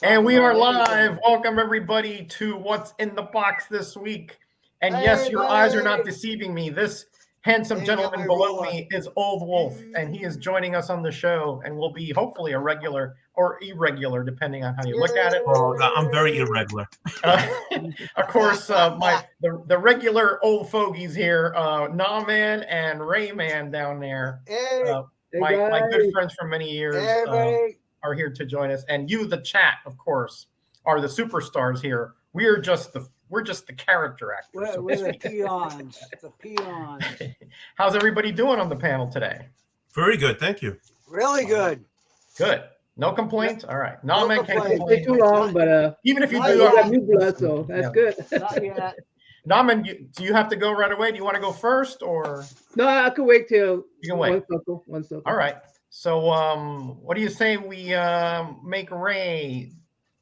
And we are live. Welcome everybody to What's in the Box this week. And yes, your eyes are not deceiving me. This handsome gentleman below me is Old Wolf, and he is joining us on the show and will be hopefully a regular or irregular, depending on how you look at it. Oh, I'm very irregular. Of course, the regular old fogies here, NammaN and Greyman down there. My good friends from many years are here to join us, and you, the chat, of course, are the superstars here. We're just the character actors. We're the peons. The peons. How's everybody doing on the panel today? Very good, thank you. Really good. Good. No complaints. All right. NammaN can't It's complain. too long, but Even if you Not do, yet. got new blood, so that's good. Not yet. NammaN, do you have to go right away? Do you want to go first, or No, I could wait till you can wait? one circle. All right. So, what do you say we make Ray?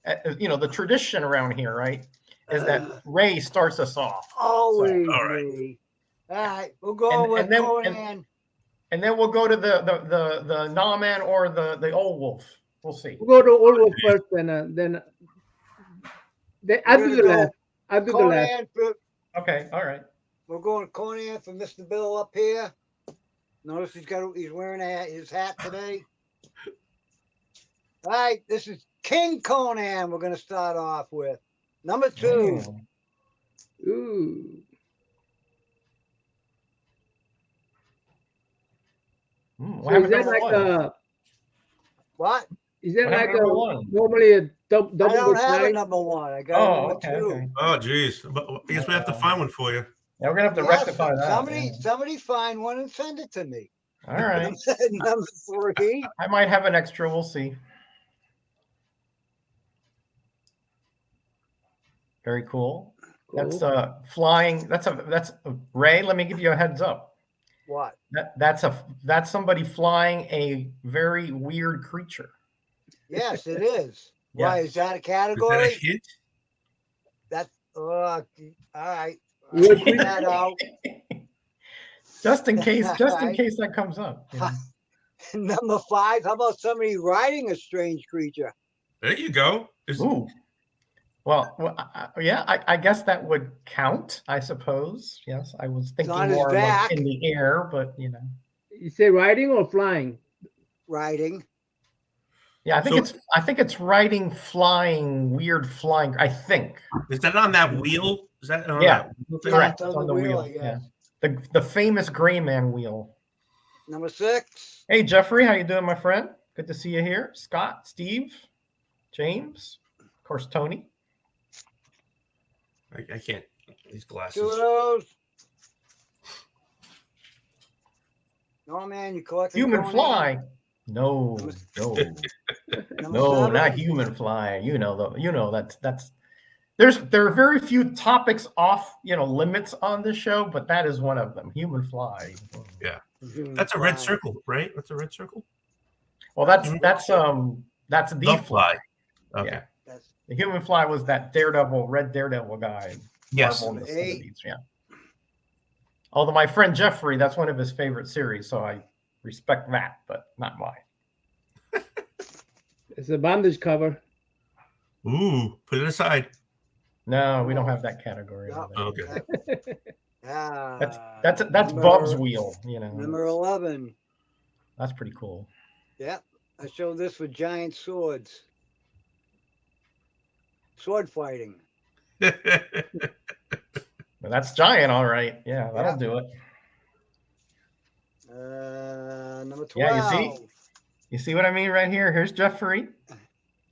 The tradition around here, right, is that Ray starts us off. Always. all right. Me. All right. We'll go with Conan. And then we'll go to the NammaN or the Old Wolf. We'll see. We'll go to Old Wolf first, then I'll do the last. I'll do the last. Conan for, Okay. All right. we're going Conan for Mr. Bill up here. Notice he's wearing his hat today. All right, this is King Conan. We're going to start off with number 2. Ooh. What So happened is that to like one? What? is that What like happened to one? normally a double I don't have a side? number 1. I got a number 2. Okay. Oh, geez. I guess we have to find one for you. Yeah, we're gonna have to Yes, rectify that. Somebody find one and send it to me. All right. Number 3. I might have an extra. We'll see. Very cool. That's flying. That's Ray. Let me give you a heads up. What? That's somebody flying a very weird creature. Yes, it is. Yeah. Why is that a Is that a category? hint? That's all right. We'll I'll figure that out. Just in case that comes up. Yeah. Number 5. How about somebody riding a strange creature? There you go. Ooh. Well, yeah, I guess that would count, I suppose. Yes, I was thinking on his more back. like in the air, but You say riding or flying? Riding. yeah, I think it's riding, flying, weird flying. I think. Is that on that wheel? Is that on Yeah. that wheel thing? Correct. It's It's on on the the wheel, wheel. I guess. Yeah. The famous Greyman wheel. Number 6. Hey Jeffrey, how you doing, my friend? Good to see you here. Scott, Steve, James, of course, Tony. I can't. These 2 glasses. of those. No, man, you collecting Human Conan? fly. No, Number no, 7. not human fly. That's there are very few topics off limits on this show, but that is one of them. Human fly. Human That's a red fly. circle, right? That's a red circle. Well, that's the The fly. fly. Okay. Yeah. That's The human fly was that red Daredevil guy. Yes. Marvel in the Number 8. 70s, yeah. Although my friend Jeffrey, that's one of his favorite series, so I respect that, but not mine. It's a bondage cover. Ooh, put it aside. No, we don't have that category. No. over there. Okay. That's Number- Bub's wheel. Number 11. That's pretty cool. Yeah, I showed this with giant swords. Sword fighting. But that's giant, all right. Yeah, that'll do it. Number 12. Yeah, you see what I mean right here? Here's Jeffrey.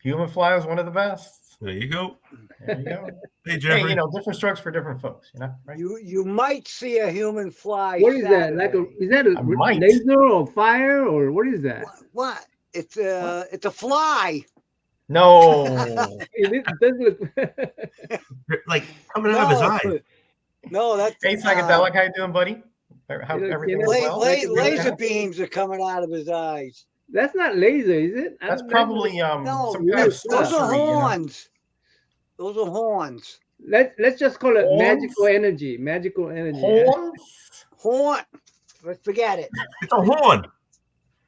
Human fly was one of the best. There you go. There you go. Hey, Jeffrey. Hey, different strokes for different folks, right? You might see a human fly. What is that? Is that a might. laser or fire or what is that? What? It's a fly. No. It does look. Like coming out of his eye. No, that's Hey, Psychedelic, how you doing, buddy? Everything well? laser beams are coming out of his eyes. That's not laser, is it? That's probably No, some kind of those are sorcery, horns. Those are horns. Let's just call it Horns? magical energy. Magical energy. Horns? Horn. Forget it. It's a horn.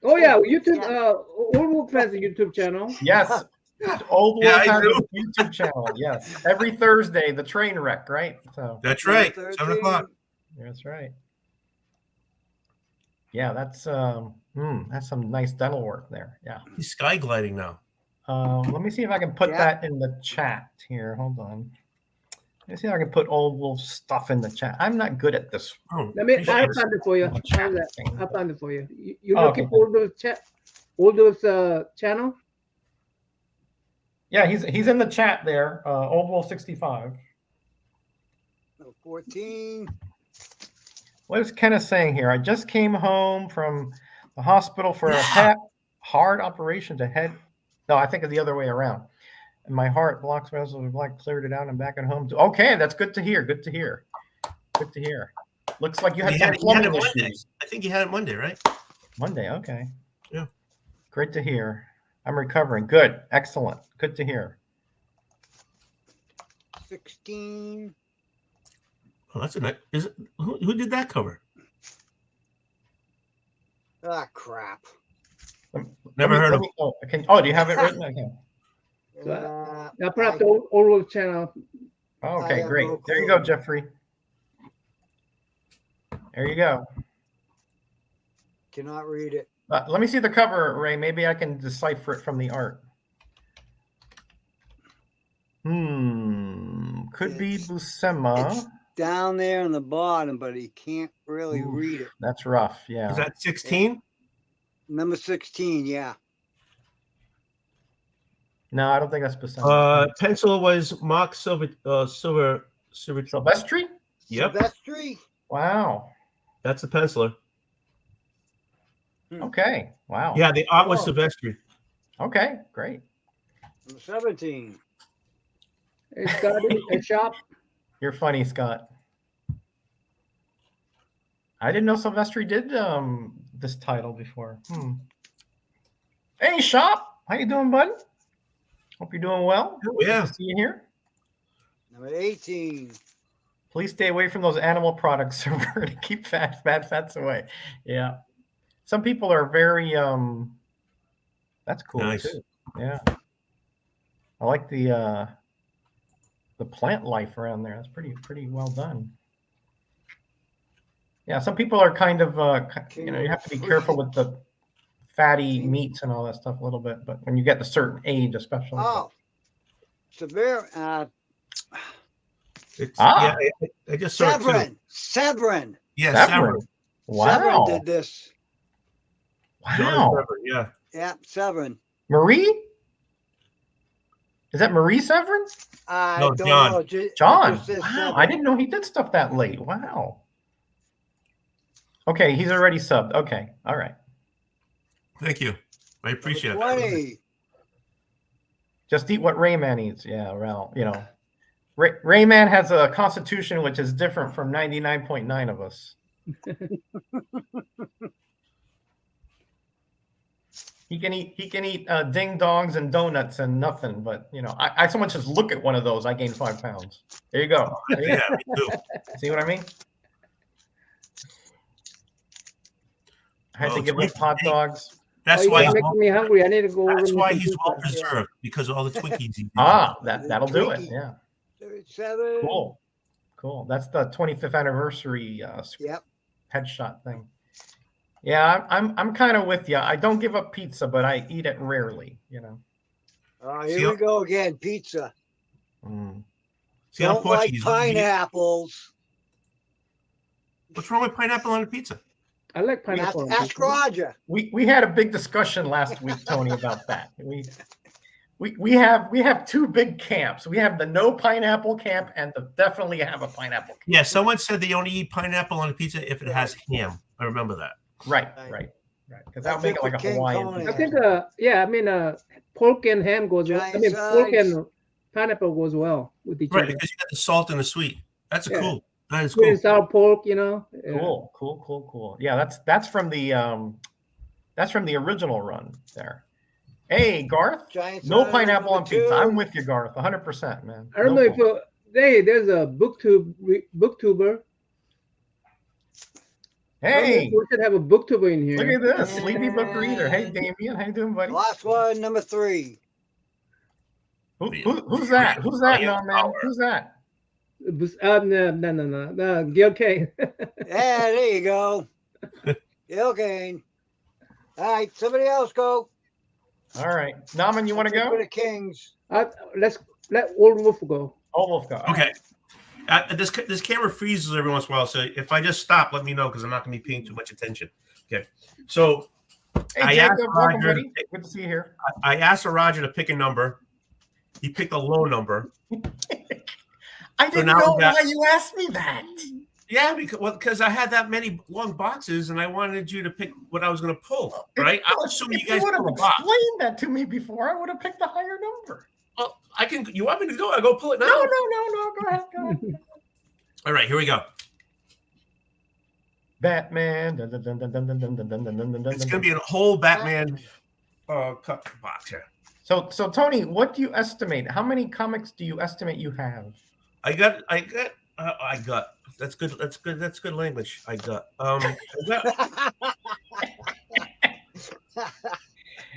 Oh yeah, YouTube. Old Wolf has a YouTube channel. Yes. Old Yeah, Wolf I has do. a YouTube channel. Yes. Every Thursday, the train wreck, right? So That's right. 13. 7 o'clock. that's right. Yeah, that's some nice dental work there. Yeah. He's sky gliding now. Let me see if I can put that in the chat here. Hold on. Let me see if I can put Old Wolf stuff in the chat. I'm not good at this. Oh, Let me. appreciate I'll it. find it for you. Chat How's thing. that? I'll find it for you. You Oh, looking okay. for Old Wolf's channel? Yeah, he's in the chat there. Old Wolf 65. 14. What is Kenneth saying here? I just came home from the hospital for a heart operation to head. No, I think it's the other way around. And my heart blocks vessels cleared it out and back at home. Okay, that's good to hear. Good to hear. Good to hear. Looks like you had some plumbing issues. I think you had it Monday, right? Monday, okay. Yeah. Great to hear. I'm recovering. Good. Excellent. Good to hear. 16. Oh, that's a nice. Who did that cover? Ah, crap. Never heard of. Do you have it written? Okay. I put up the Old Wolf channel. Okay, great. There you go, Jeffrey. There you go. Cannot read it. Let me see the cover, Ray. Maybe I can decipher it from the art. Could be Buscema. It's down there on the bottom, but he can't really read it. That's rough. Yeah. Is that 16? Number 16, yeah. No, I don't think that's Buscema. Pencil was Mark Silvestri. Silvestri? Yep. Silvestri? Wow. That's the penciler. Okay. Wow. Yeah, the art was Silvestri. Okay, great. Number 17. It's got a shop. You're funny, Scott. I didn't know Silvestri did this title before. Hey, Shop. How you doing, bud? Hope you're doing well. Oh, yeah. Good to see you here. Number 18. Please stay away from those animal products to keep bad fats away. Yeah. Some people are very that's cool nice. too. Yeah. I like the plant life around there. That's pretty well done. Yeah, some people are kind of you have to be careful with the fatty meats and all that stuff a little bit, but when you get to a certain age, especially. Oh. Severe Yeah, I just saw it too. Severin. Yeah, Severin. Wow. Severin did this. Wow. Yeah. Yeah, Severin. Marie? Is that Marie Severin? I No, don't John. know. John. It just says Wow. Severin. I didn't know he did stuff that late. Wow. Okay, he's already subbed. Okay. All right. Thank you. I appreciate Number it. 20. Just eat what Rayman eats. Yeah, well, Rayman has a constitution which is different from 99.9 of us. He can eat ding dongs and donuts and nothing, but I so much as look at one of those, I gain 5 pounds. There you go. Yeah, me too. See what I mean? I had to give up hot dogs. That's You're why he's making me hungry. I need to go over. that's and why make he's some well pizza. preserved because of all the Twinkies he did. That'll do it. Yeah. 37. Cool. That's the 25th anniversary Yep. headshot thing. Yeah, I'm kind of with you. I don't give up pizza, but I eat it rarely. Oh, here we go again. Pizza. See, I'm Don't like Portuguese. pineapples. What's wrong with pineapple on a pizza? I like pineapple. on Ask pizza. Roger. We had a big discussion last week, Tony, about that. We have 2 big camps. We have the no pineapple camp and the definitely have a pineapple camp. Yeah, someone said they only eat pineapple on a pizza if it has ham. I remember that. Right. Because that would make it like a Hawaiian. King pizza. I think pork and ham goes well. Giant Pork size. and pineapple goes well with each Right, other. because you got the salt and the sweet. That's Yeah. cool. That is Sweet cool. and sour pork, Yeah. Cool. Yeah, that's from the original run there. Hey, Garth. Giant No size pineapple on number pizza. 2. I'm with you, Garth. 100%, man. I don't know if there's a booktuber. Hey, we should have a booktuber in here. look at this. Sleepy book reader. Hey, Damien. How you doing, buddy? Last one, number 3. Who's that? Who's that, NammaN? Who's that? No. Gil Kane. Yeah, there you go. Okay. All right, somebody else go. All right. NammaN, you want to go? For the Kings. Let's let Old Wolf go. Old Wolf go. Okay. This camera freezes every once in a while, so if I just stop, let me know because I'm not going to be paying too much attention. Okay. So Hey, Jacob, welcome, buddy. Good to see you here. I asked Roger to pick a number. He picked a low number. I didn't know why you asked me that. Yeah, because I had that many long boxes, and I wanted you to pick what I was going to pull. Right? I'm assuming you guys would have explained that to me before. I would have picked a higher number. Well, I can. You want me to go? I go pull it now. No. Go ahead. All right, here we go. Batman. It's going to be a whole Batman cut box here. So Tony, what do you estimate? How many comics do you estimate you have? I got. That's good. That's good language. I got.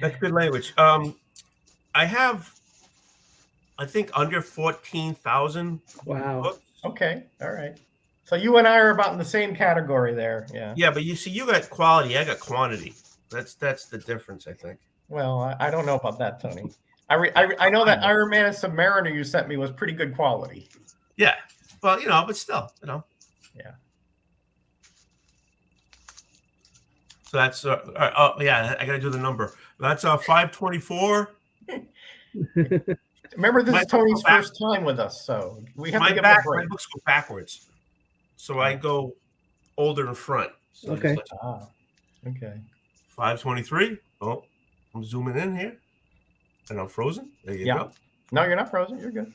That's good language. I have, I think, under 14,000. Wow. books. Okay. All right. So you and I are about in the same category there. Yeah. Yeah, but you see, you got quality. I got quantity. That's the difference, I think. Well, I don't know about that, Tony. I know that Iron Man and Submariner you sent me was pretty good quality. Yeah. Well, but still, Yeah. So that's oh yeah, I got to do the number. That's 524. Remember, this is Tony's first time with us, so we have to give him a break. My books go backwards, so I go older in front. So okay. Okay. 523. Oh, I'm zooming in here, and I'm frozen. There you go. No, you're not frozen. You're good.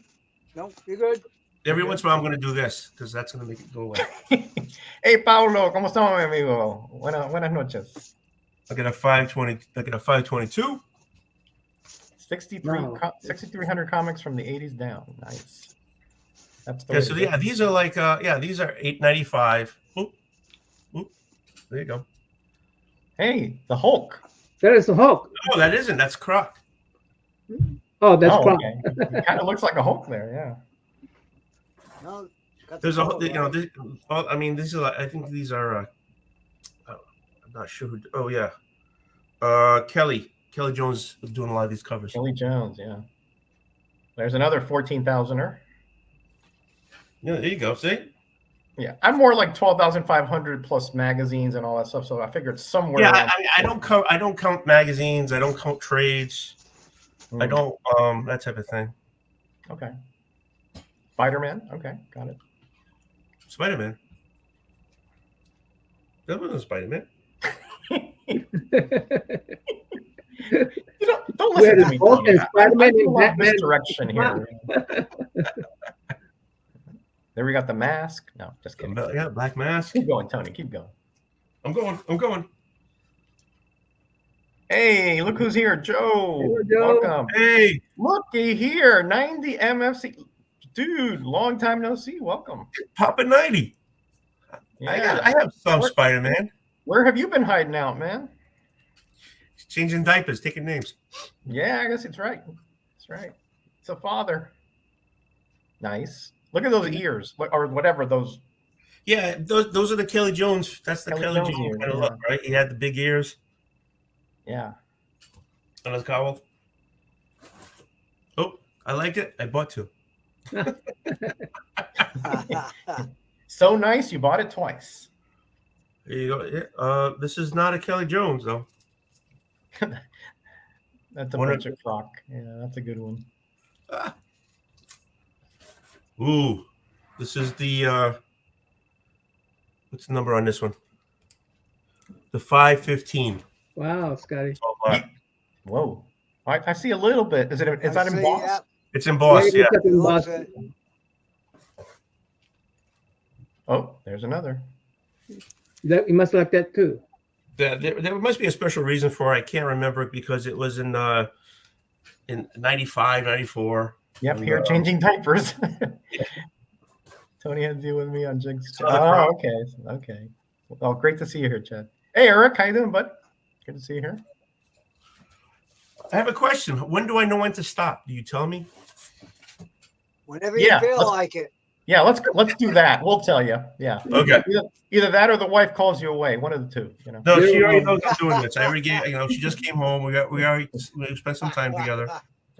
No, you're good. Every once in a while, I'm going to do this because that's going to make it go away. Hey, Paulo, ¿cómo estamos, mi amigo? Buenas noches. I got a 520. I got a 522. 6,300 comics from the 80s down. Nice. That's the Yeah. So yeah, these are like these are $8.95. Oop. There you go. Hey, the Hulk. That is the Hulk. No, that isn't. That's Croc. Oh, that's Croc. Okay. It kind of looks like a Hulk there. Yeah. No, There's a I mean, these are. I think these are. I'm not sure who. Oh yeah, Kelly Jones is doing a lot of these covers. Kelly Jones, yeah. There's another 14,000er. Yeah, there you go. See. Yeah, I'm more like 12,500 plus magazines and all that stuff. So I figured somewhere. Yeah, I don't count magazines. I don't count trades. I don't that type of thing. Okay. Spider-Man. Okay, got it. Spider-Man. That wasn't Spider-Man. Don't listen to me. Spider-Man in this direction here. There we got the mask. No, just kidding. Yeah, Black Mask. Keep going, Tony. Keep going. I'm going. Hey, look who's here, Joe. Hello, Joe. Welcome. Hey, looky here, 90 MFC. Dude, long time no see. Welcome. Papa 90. Yeah. I have some Spider-Man. Where have you been hiding out, man? Changing diapers, taking names. Yeah, I guess it's right. That's right. It's a father. Nice. Look at those ears, or whatever those. Yeah, those are the Kelly Jones. That's the Kelly Jones ears, kind of look, right? He had the big ears. Yeah. On his cowl. Oh, I liked it. I bought two. So nice, you bought it twice. There you go. Yeah. This is not a Kelly Jones though. That's a bunch of Croc. Yeah, that's a good one. Ooh, this is the what's the number on this one? The 515. Wow, Scotty. Whoa, I see a little bit. Is that embossed? Yeah. It's embossed. Yeah. Oh, there's another. You must like that too. There must be a special reason for it. I can't remember it because it was in 95, 94. Yep, here changing diapers. Tony had to deal with me on Jigs. Oh, okay. Oh, great to see you here, Chad. Hey, Eric, how you doing, bud? Good to see you here. I have a question. When do I know when to stop? Do you tell me? Whenever you feel like it. Yeah, let's do that. We'll tell you. Yeah. Okay. Either that or the wife calls you away. One of the two. You know. No, she already knows I'm doing this. I already gave. She just came home. We already spent some time together.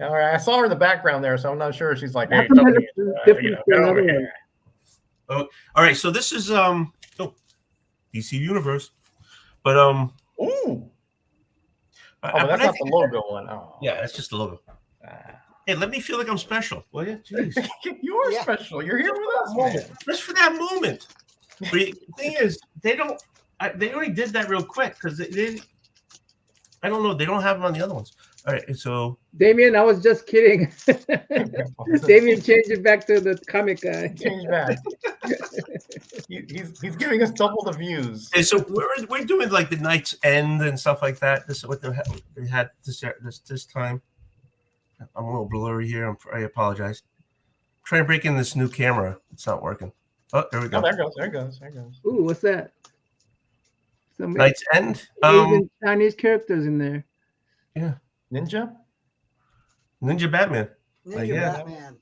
All right. I saw her in the background there, so I'm not sure. She's like, hey, Oh, all right. So this is DC Universe, but ooh. But that's not the logo one. Oh. Yeah, that's just the logo. Hey, let me feel like I'm special. Well, yeah, jeez. You're special. You're here with us, man. Just for that moment. But the thing is, they already did that real quick because they I don't know. They don't have them on the other ones. All right, so Damien, I was just kidding. Damien changed it back to the comic guy. Change back. He's giving us double the views. Okay, so we're doing like the Night's End and stuff like that. This is what they had this time. I'm a little blurry here. I apologize. I'm trying to break in this new camera. It's not working. Oh, there we go. Oh, there it goes. Ooh, what's that? Some Night's End. Asian Chinese characters in there. Yeah. Ninja Batman. Batman.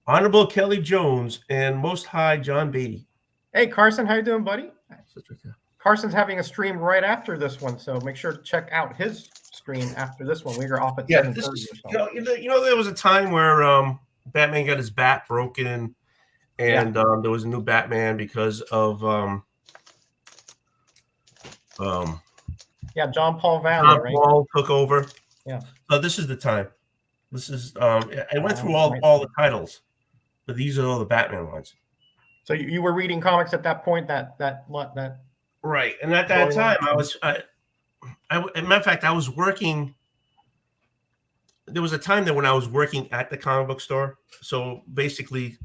Honorable Kelly Jones and Most High John Beatty. Hey, Carson, how you doing, buddy? Carson's having a stream right after this one, so make sure to check out his stream after this one. We are off at 7:30 or so. You know, there was a time where Batman got his bat broken, and there was a new Batman because of John Paul Valley, John right? Paul took over. Yeah. So this is the time. This is I went through all the titles, but these are all the Batman ones. So you were reading comics at that point. That right, and at that time I was as a matter of fact, I was working. There was a time that when I was working at the comic book store, so basically,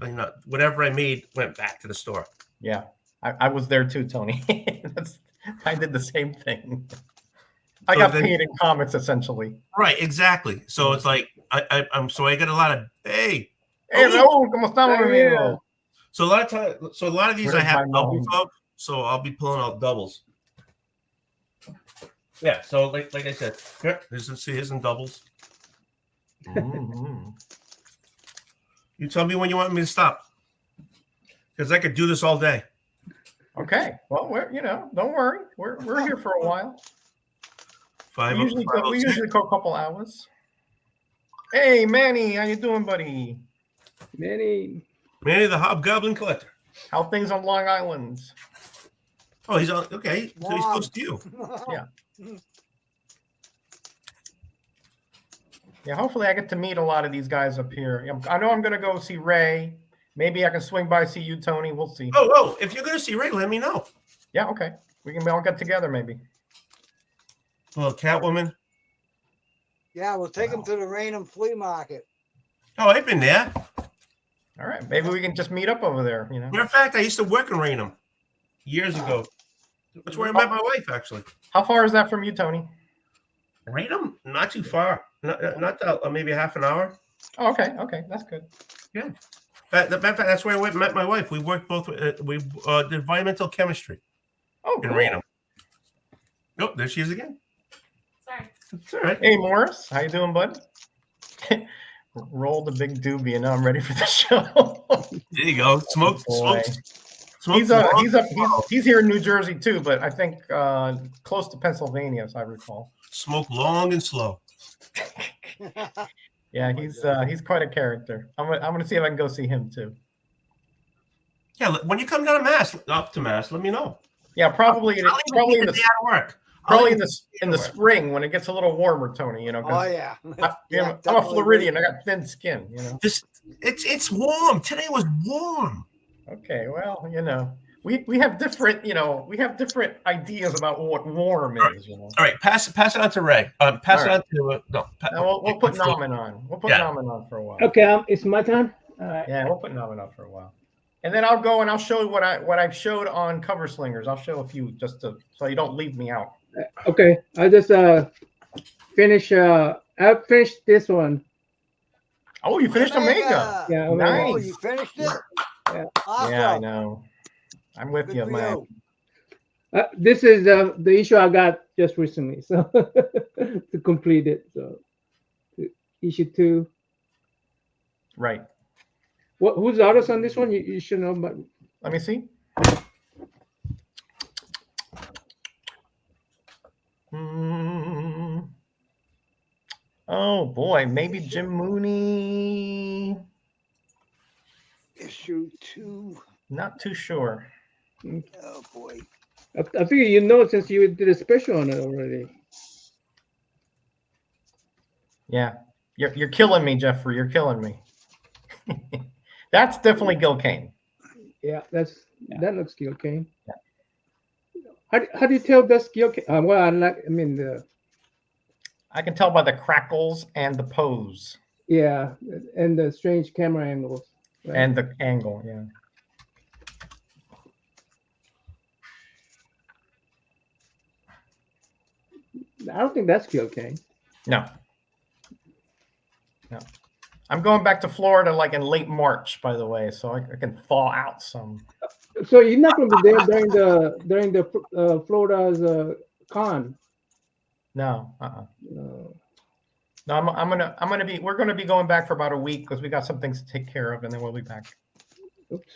whatever I made went back to the store. Yeah, I was there too, Tony. I did the same thing. I got paid in comics essentially. Right, exactly. So it's like I'm so I got a lot of Hey, Raúl, ¿cómo estamos, amigo? So a lot of these I have doubles of, so I'll be pulling out doubles. Yeah, so like I said, here's some doubles. Mm-hmm. You tell me when you want me to stop, because I could do this all day. Okay. Well, don't worry. We're here for a while. We usually go a couple hours. Hey, Manny, how you doing, buddy? Manny the Hobgoblin Collector. How things on Long Island? Oh, he's on. Okay, so he's close to you. Yeah. Yeah. Hopefully, I get to meet a lot of these guys up here. I know I'm going to go see Ray. Maybe I can swing by see you, Tony. We'll see. Oh! If you're going to see Ray, let me know. Yeah. Okay. We can all get together, maybe. A little Catwoman. Yeah, we'll take him to the Raynham Flea Market. Oh, I've been there. All right. Maybe we can just meet up over there. Matter of fact, I used to work in Raynham years ago. That's where I met my wife, actually. How far is that from you, Tony? Raynham? Not too far. Not maybe half an hour. Oh, okay. Okay. That's good. Yeah. That's where I met my wife. We worked both. We did environmental chemistry. Oh, in cool. Raynham. Oh, there she is again. Sorry. It's all right. Hey, Morris, how you doing, bud? Roll the big doobie, and now I'm ready for the show. There you go. Smoke. He's here in New Jersey too, but I think close to Pennsylvania, as I recall. Smoke long and slow. Yeah, he's quite a character. I'm gonna see if I can go see him too. Yeah, when you come down to Mass, let me know. Yeah, probably in the spring when it gets a little warmer, Tony. Oh yeah. I'm a Floridian. I got thin skin. It's warm. Today was warm. Okay, well, we have different ideas about what warm is. All right, pass it on to Ray. Pass it on to we'll put NammaN on. We'll put NammaN on for a while. Okay, it's my turn. All right. Yeah, we'll put NammaN on for a while. And then I'll go and I'll show you what I've showed on Cover Slingers. I'll show a few so you don't leave me out. Okay, I just finish. I finished this one. Oh, you finished Omega. Yeah, nice. Oh, you finished it? Yeah. Awesome. Yeah, I know. I'm with you, man. This is the issue I got just recently, so to complete it. So issue 2. Right. Who's the artist on this one? You should know, but Let me see. Oh boy, maybe Jim Mooney. Issue 2. Not too sure. Oh boy. I figure you know since you did a special on it already. Yeah, you're killing me, Jeffrey. You're killing me. That's definitely Gil Kane. Yeah, that looks Gil Kane. Yeah. How do you tell that's Gil Kane? Well, I can tell by the crackles and the pose. Yeah, and the strange camera angles. Right? And the angle, yeah. I don't think that's Gil Kane. No. I'm going back to Florida like in late March, by the way, so I can thaw out some. So you're not going to be there during the Florida's con? No. No. No, we're gonna be going back for about a week because we got some things to take care of, and then we'll be back. Oops.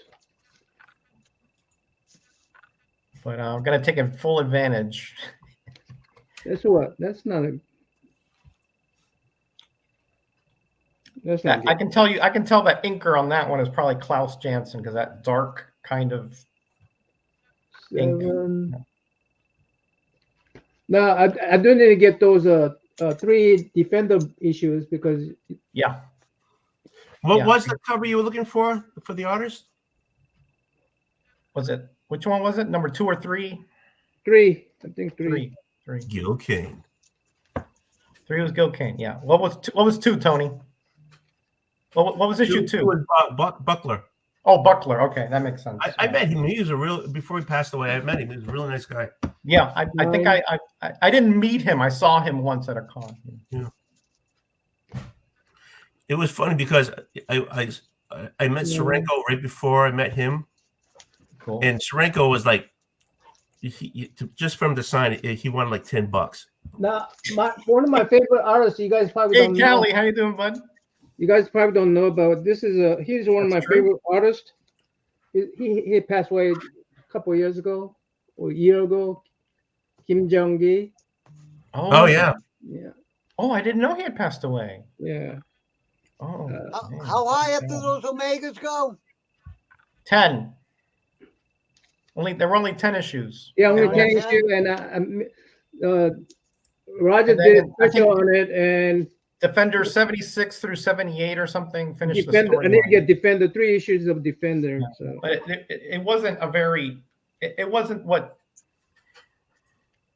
But I'm gonna take full advantage. That's what. That's not a. That's not. I can tell you. I can tell that inker on that one is probably Klaus Janson because that dark kind of. 7. Ink. No, I do need to get those 3 Defender issues because. Yeah. What was the cover you were looking for the artist? Was it? Which one was it? Number 2 or 3? 3. I think 3. 3. Gil Kane. 3 was Gil Kane. Yeah. What was 2, Tony? What was issue 2? Was Buckler. Oh, Buckler. Okay, that makes sense. I met him. He was before he passed away. I met him. He was a really nice guy. Yeah, I think I didn't meet him. I saw him once at a con. Yeah. It was funny because I met Serenko right before I met him. Cool. And Serenko was like, just from the sign, he wanted like $10. Now, one of my favorite artists. You guys probably don't know. Hey, Callie, how you doing, bud? You guys probably don't know about this. He's one of my favorite artists. He passed away a couple of years ago or a year ago. Kim Jong-gi. Oh yeah. Yeah. Oh, I didn't know he had passed away. Yeah. Oh. How high up do those Omegas go? 10. There were only 10 issues. Yeah, only 10 issues, and Roger did a special on it, and Defender 76 through 78 or something finished Defender, the story. I need to get Defender, 3 issues of Defender. Yeah. So. But it wasn't a very. It wasn't what.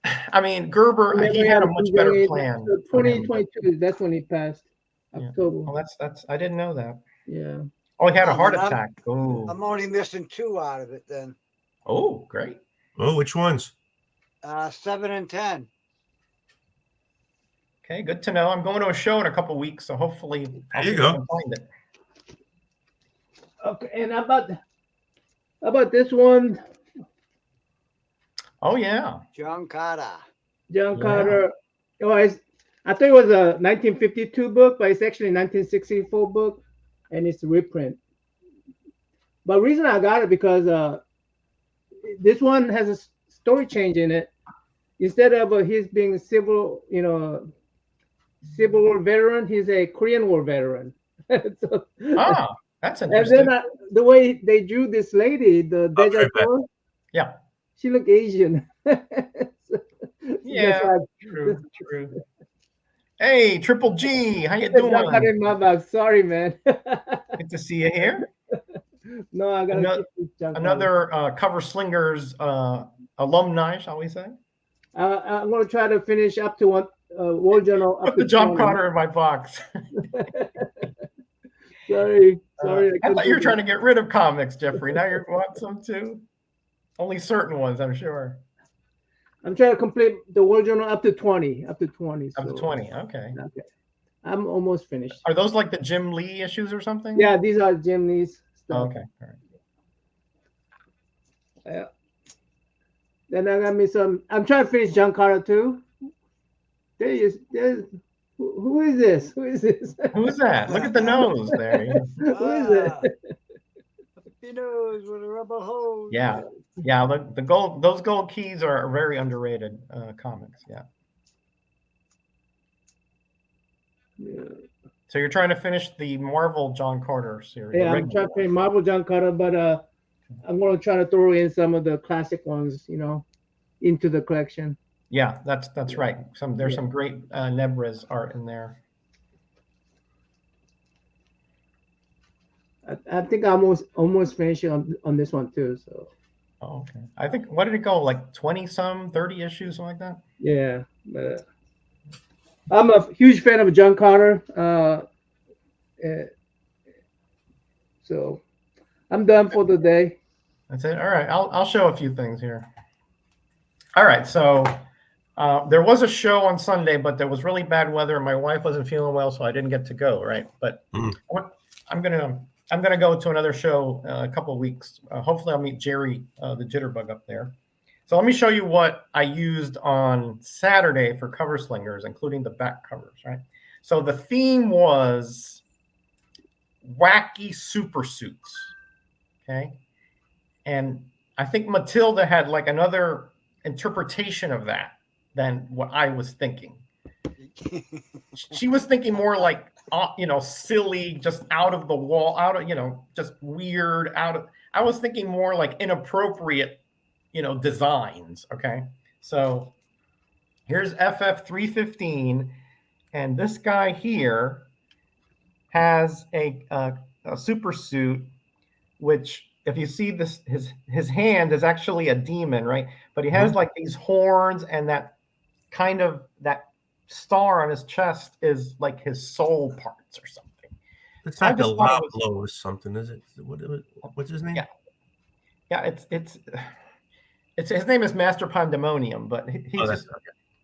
I mean, Gerber, he had a much better plan. 2022, that's when he passed. October. Oh, that's. I didn't know that. Yeah. Oh, he had a heart attack. Oh. I'm only missing 2 out of it then. Oh, great. Oh, which ones? 7 and 10. Okay, good to know. I'm going to a show in a couple of weeks, so hopefully there you go. Find it. Okay, and how about this one? Oh yeah, John Carter. John Carter. Oh, I thought it was a 1952 book, but it's actually a 1964 book, and it's a reprint. But the reason I got it because this one has a story change in it. Instead of his being a Civil War veteran, he's a Korean War veteran. So, that's interesting. And then the way they drew this lady, the Deja, yeah, she looked Asian. Yeah, true. Hey, Triple G, how you doing? In my bag. Sorry, man. Good to see you here. No, I got another Cover Slingers alumni, shall we say? I'm going to try to finish up to one World Journal. Put the John Carter in my box. Sorry. I thought you were trying to get rid of comics, Jeffrey. Now you want some too? Only certain ones, I'm sure. I'm trying to complete the World Journal up to 20. Up to 20. Up to 20, okay. I'm almost finished. Are those like the Jim Lee issues or something? Yeah, these are Jim Lee's stuff. Okay, all right. Then I got me some. I'm trying to finish John Carter too. There's who is this? Who is this? Who's that? Look at the nose there. Who is it? He knows with a rubber hose. Yeah, yeah. The gold, those gold keys are very underrated comics. Yeah. So you're trying to finish the Marvel John Carter series. Yeah, I'm trying to finish Marvel John Carter, but I'm going to try to throw in some of the classic ones, you know, into the collection. Yeah, that's right. There's some great Nebres art in there. I think I almost finished on this one too. So. Oh, okay. I think, what did it go, like 20-some, 30 issues, something like that? Yeah, but I'm a huge fan of John Carter. So I'm done for the day. That's it. All right, I'll show a few things here. All right, so there was a show on Sunday, but there was really bad weather, and my wife wasn't feeling well, so I didn't get to go. Right, but I'm gonna go to another show a couple of weeks. Hopefully, I'll meet Jerry, the Jitterbug, up there. So let me show you what I used on Saturday for cover slingers, including the back covers. Right. So the theme was wacky super suits. Okay, and I think Matilda had like another interpretation of that than what I was thinking. She was thinking more like, you know, silly, just out of the wall, out of, you know, just weird, out of, I was thinking more like inappropriate, you know, designs. Okay. So here's FF 315. And this guy here has a super suit, which, if you see this, his hand is actually a demon, right? But he has like these horns, and that kind of, that star on his chest is like his soul parts or something. It's not the Loblo or something, is it? What's his name? Yeah, it's his name is Master Pandemonium, but he's just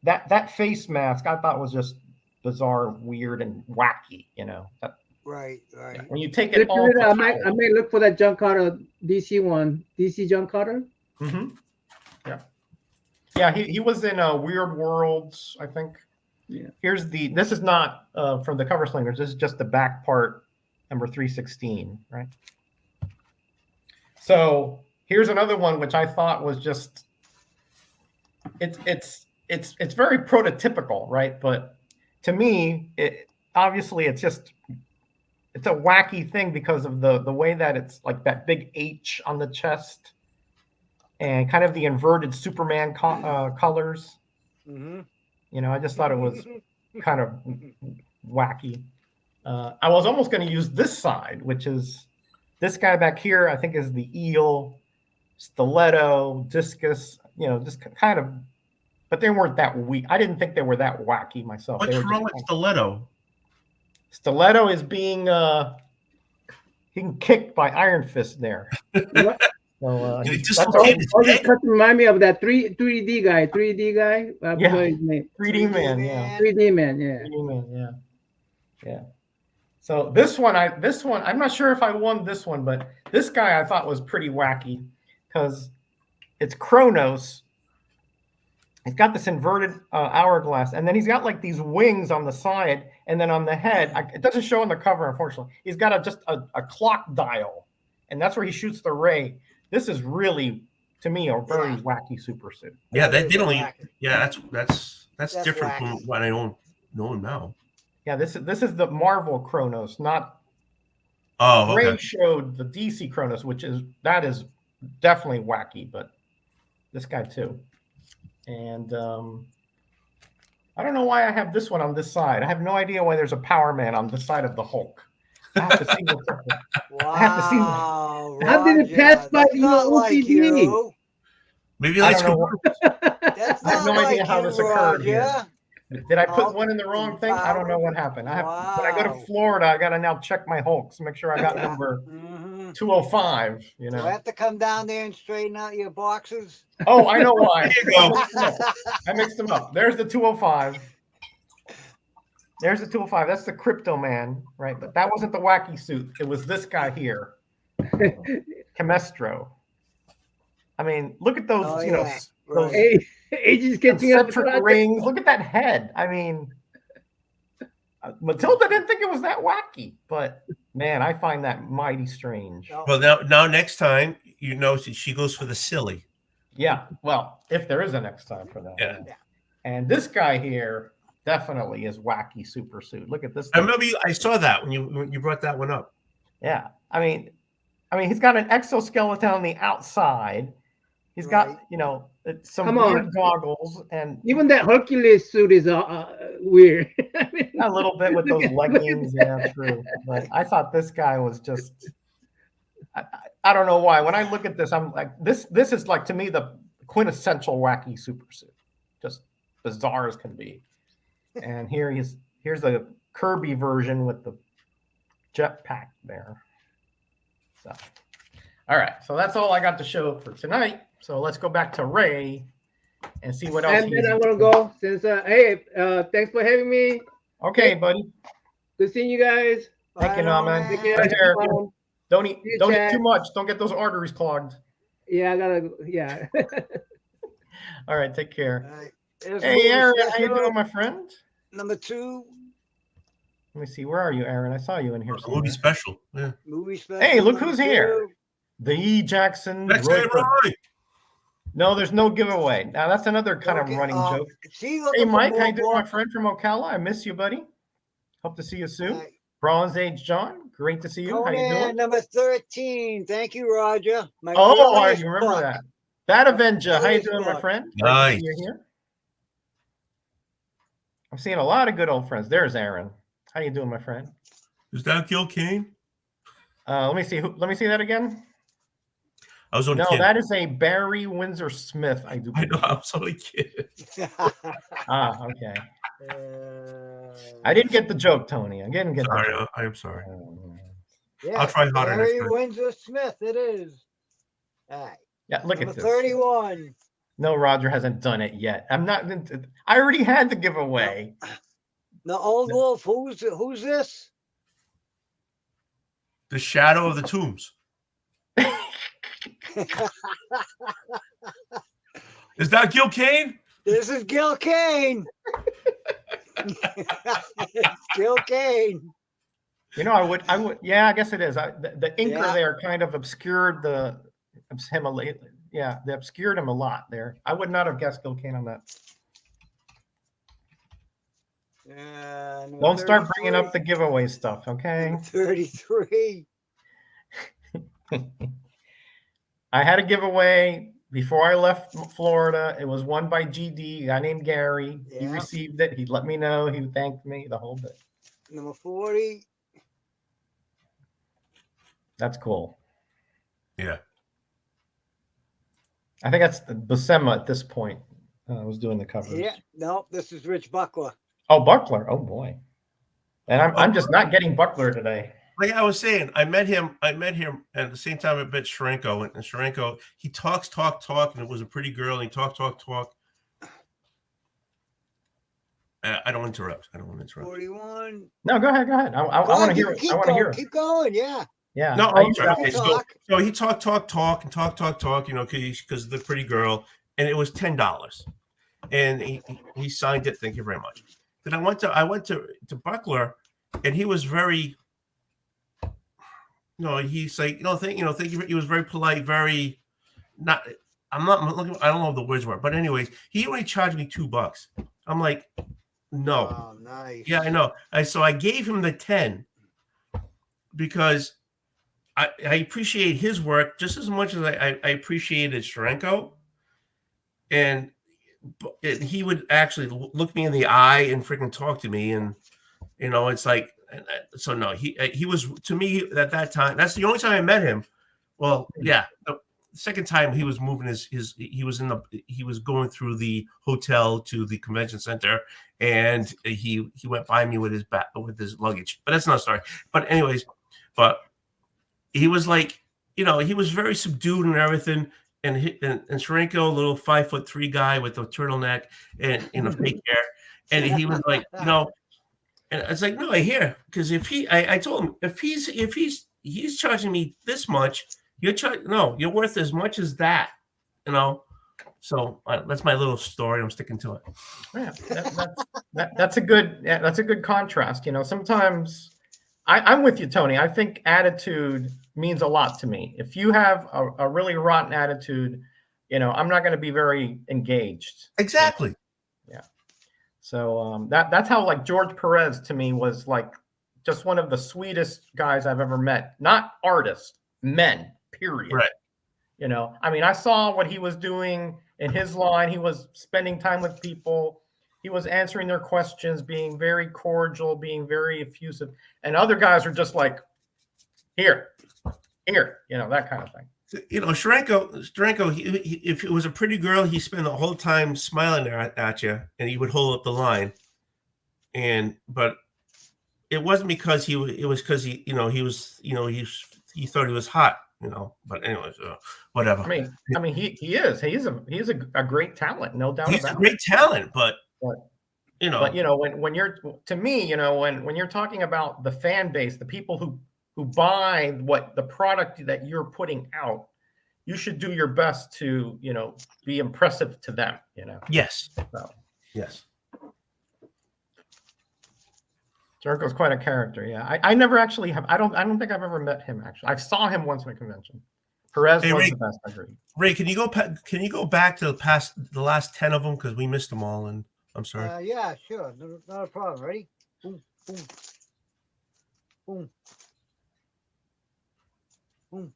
that face mask I thought was just bizarre, weird, and wacky. You know. Right. Yeah, when you take it all, I may look for that John Carter DC one. DC John Carter. Yeah. He was in Weird Worlds, I think. Yeah. This is not from the cover slingers. This is just the back part, number 316, right? So here's another one which I thought was just it's very prototypical, right? But to me, obviously it's a wacky thing because of the way that it's like that big H on the chest and kind of the inverted Superman colors. You know, I just thought it was kind of wacky. I was almost going to use this side, which is this guy back here, I think is the eel, stiletto, discus, you know, just kind of, but they weren't that weak. I didn't think they were that wacky myself. What's wrong with stiletto? Stiletto is being kicked by Iron Fist there. So just remind me of that 3D guy. 3D guy. Yeah. 3D man. Yeah. 3D man. Yeah. 3D man. Yeah. So this one, I'm not sure if I won this one, but this guy I thought was pretty wacky because it's Kronos. He's got this inverted hourglass, and then he's got like these wings on the side, and then on the head, it doesn't show on the cover, unfortunately. He's got just a clock dial, and that's where he shoots the ray. This is really, to me, a very wacky super suit. Yeah, they don't. Yeah, that's different from what I know now. Yeah, this is the Marvel Kronos, not. Oh, okay. Ray showed the DC Kronos, that is definitely wacky, but this guy too. And I don't know why I have this one on this side. I have no idea why there's a Power Man on this side of the Hulk. I have to see Wow. I have to see. How did it pass by OCD? Maybe I have no idea how this occurred. Yeah. Did I put one in the wrong thing? I don't know what happened. When I go to Florida, I got to now check my Hulks, make sure I got number 205. You know, do I have to come down there and straighten out your boxes? Oh, I know why. There you go. I mixed them up. There's the 205. There's the 205. That's the Crypto Man, right? But that wasn't the wacky suit. It was this guy here, Camestro. I mean, look at those, those Ages catching up. concentric rings. Look at that head. I mean, Matilda didn't think it was that wacky, but man, I find that mighty strange. Well, now next time, you know, she goes for the silly. Yeah, well, if there is a next time for that. Yeah. And this guy here definitely is wacky super suit. Look at this thing. I remember I saw that when you brought that one up. Yeah, I mean, he's got an exoskeleton on the outside. He's got, you know, some weird goggles, and even that Hercules suit is weird. I mean, a little bit with those leggings. Yeah, true. But I thought this guy was just. I don't know why. When I look at this, I'm like, this is like, to me, the quintessential wacky super suit, just bizarre as can be. And here's the Kirby version with the jetpack there. So, all right. So that's all I got to show for tonight. So let's go back to Ray and see what else. And then I'm gonna go since hey, thanks for having me. Okay, buddy. Good seeing you guys. Thank you, Norman. Take care. Don't eat too much. Don't get those arteries clogged. Yeah, I gotta. Yeah. All right. Take care. Hey, Aaron, how you doing, my friend? Number 2. Let me see. Where are you, Aaron? I saw you in here. Movie special. Yeah. Movie special. Hey, look who's here. The E. Jackson. That's it, Roy. No, there's no giveaway. Now that's another kind of running joke. Hey, Mike, how you doing, my friend from Ocala? I miss you, buddy. Hope to see you soon. Bronze Age John, great to see you. How you doing? Number 13. Thank you, Roger. You remember that. That Avenger. How you doing, my friend? Nice. You're here. I'm seeing a lot of good old friends. There's Aaron. How you doing, my friend? Is that Gil Kane? Let me see. Let me see that again. I was only kidding. No, that is a Barry Windsor Smith. I do. I know. I was only kidding. Okay. I didn't get the joke, Tony. I didn't get. Sorry, I am sorry. Yeah, I'll try harder next Barry time. Windsor Smith. It is. All right. Yeah, look Number at this. 31. No, Roger hasn't done it yet. I'm not. I already had the giveaway. The Old Wolf. Who's this? The Shadow of the Tombs. Is that Gil Kane? This is Gil Kane. It's Gil Kane. You know, I would. Yeah, I guess it is. The inker there kind of obscured him a little. Yeah, they obscured him a lot there. I would not have guessed Gil Kane on that. Don't start bringing up the giveaway stuff, okay? 33. I had a giveaway before I left Florida. It was won by GD, a guy named Gary. He received it. He let me know. He thanked me, the whole bit. Number 40. That's cool. Yeah. I think that's Buscema at this point. I was doing the covers. Yeah. No, this is Rich Buckler. Oh, Buckler. Oh, boy. And I'm just not getting Buckler today. Like I was saying, I met him at the same time I met Sharenko. And Sharenko, he talks, and it was a pretty girl. And he talk. I don't interrupt. 41. No, go ahead. I want to hear it. I want to hear it. Keep going. Yeah. Yeah. No, I'm sorry. Okay, talk. so he talk, you know, because of the pretty girl, and it was $10, and he signed it. Thank you very much. Then I went to Buckler, and he was very. No, he's like, thank you. He was very polite, very not. I'm not looking. I don't know what the words were, but anyways, he only charged me $2. I'm like, no. Oh, nice. Yeah, I know. So I gave him the 10 because I appreciate his work just as much as I appreciated Sharenko, and he would actually look me in the eye and freaking talk to me, and it's like. So no, he was, to me at that time. That's the only time I met him. Well, yeah, the second time he was moving he was going through the hotel to the convention center, and he went by me with his luggage. But that's not a story. But anyways, he was like, he was very subdued and everything. And Sharenko, a little 5'3" guy with a turtleneck and a fake hair, and he was like, And I was like, no, I hear, because I told him if he's charging me this much, you're worth as much as that, So that's my little story. I'm sticking to it. Yeah, that's a good contrast. You know, sometimes I'm with you, Tony. I think attitude means a lot to me. If you have a really rotten attitude, you know, I'm not going to be very engaged. Exactly. Yeah. So that's how, like, George Perez to me was like just one of the sweetest guys I've ever met. Not artists, men, period. Right. You know, I mean, I saw what he was doing in his line. He was spending time with people. He was answering their questions, being very cordial, being very effusive. And other guys are just like, here, you know, that kind of thing. You know, Steranko, if it was a pretty girl, he spent the whole time smiling at you, and he would hold up the line. But it wasn't because it was because he thought he was hot, you know. But anyways, whatever. I mean, he's a great talent, no doubt about it. He's a great talent, but you know, when you're, to me, you know, when you're talking about the fan base, the people who buy the product that you're putting out, you should do your best to, you know, be impressive to them, you know. Yes. So. Yes. Jericho's quite a character. Yeah. I never actually have. I don't think I've ever met him, actually. I saw him once at a convention. Perez was the best, I agree. Ray, can you go back to the last 10 of them, because we missed them all, and I'm sorry. Yeah, sure. Not a problem. Ready? Boom, boom, boom. Boom.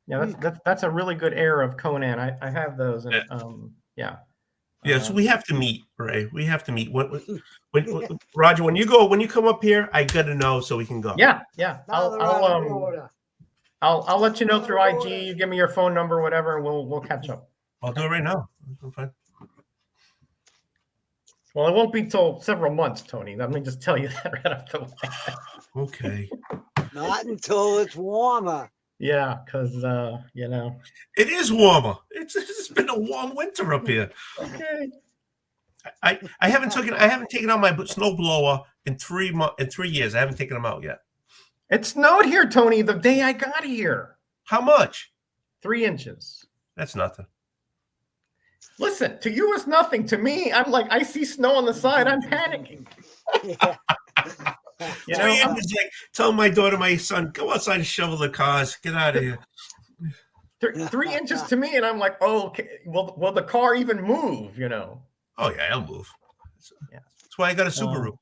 Yeah, that's a really good era of Conan. I have those, and yeah. Yeah, so we have to meet, Ray. We have to meet. When Roger, when you come up here, I gotta know so we can go. Yeah. I'll let you know through IG. You give me your phone number, whatever, and we'll catch up. I'll do it right now. Fine. Well, it won't be till several months, Tony. Let me just tell you that right off the way. Okay. Not until it's warmer. Yeah, because you know, it is warmer. It's been a warm winter up here. Okay. I haven't taken out my snowblower in 3 years. I haven't taken them out yet. It snowed here, Tony, the day I got here. How much? 3 inches. That's nothing. Listen, to you it's nothing. To me, I'm like, I see snow on the side, I'm panicking. Yeah. You know, I'm just like telling my daughter, my son, go outside and shovel the cars. Get out of here. 3 inches to me, and I'm like, oh, okay. Will the car even move? You know? Oh yeah, it'll move. Yeah, that's why I got a Subaru.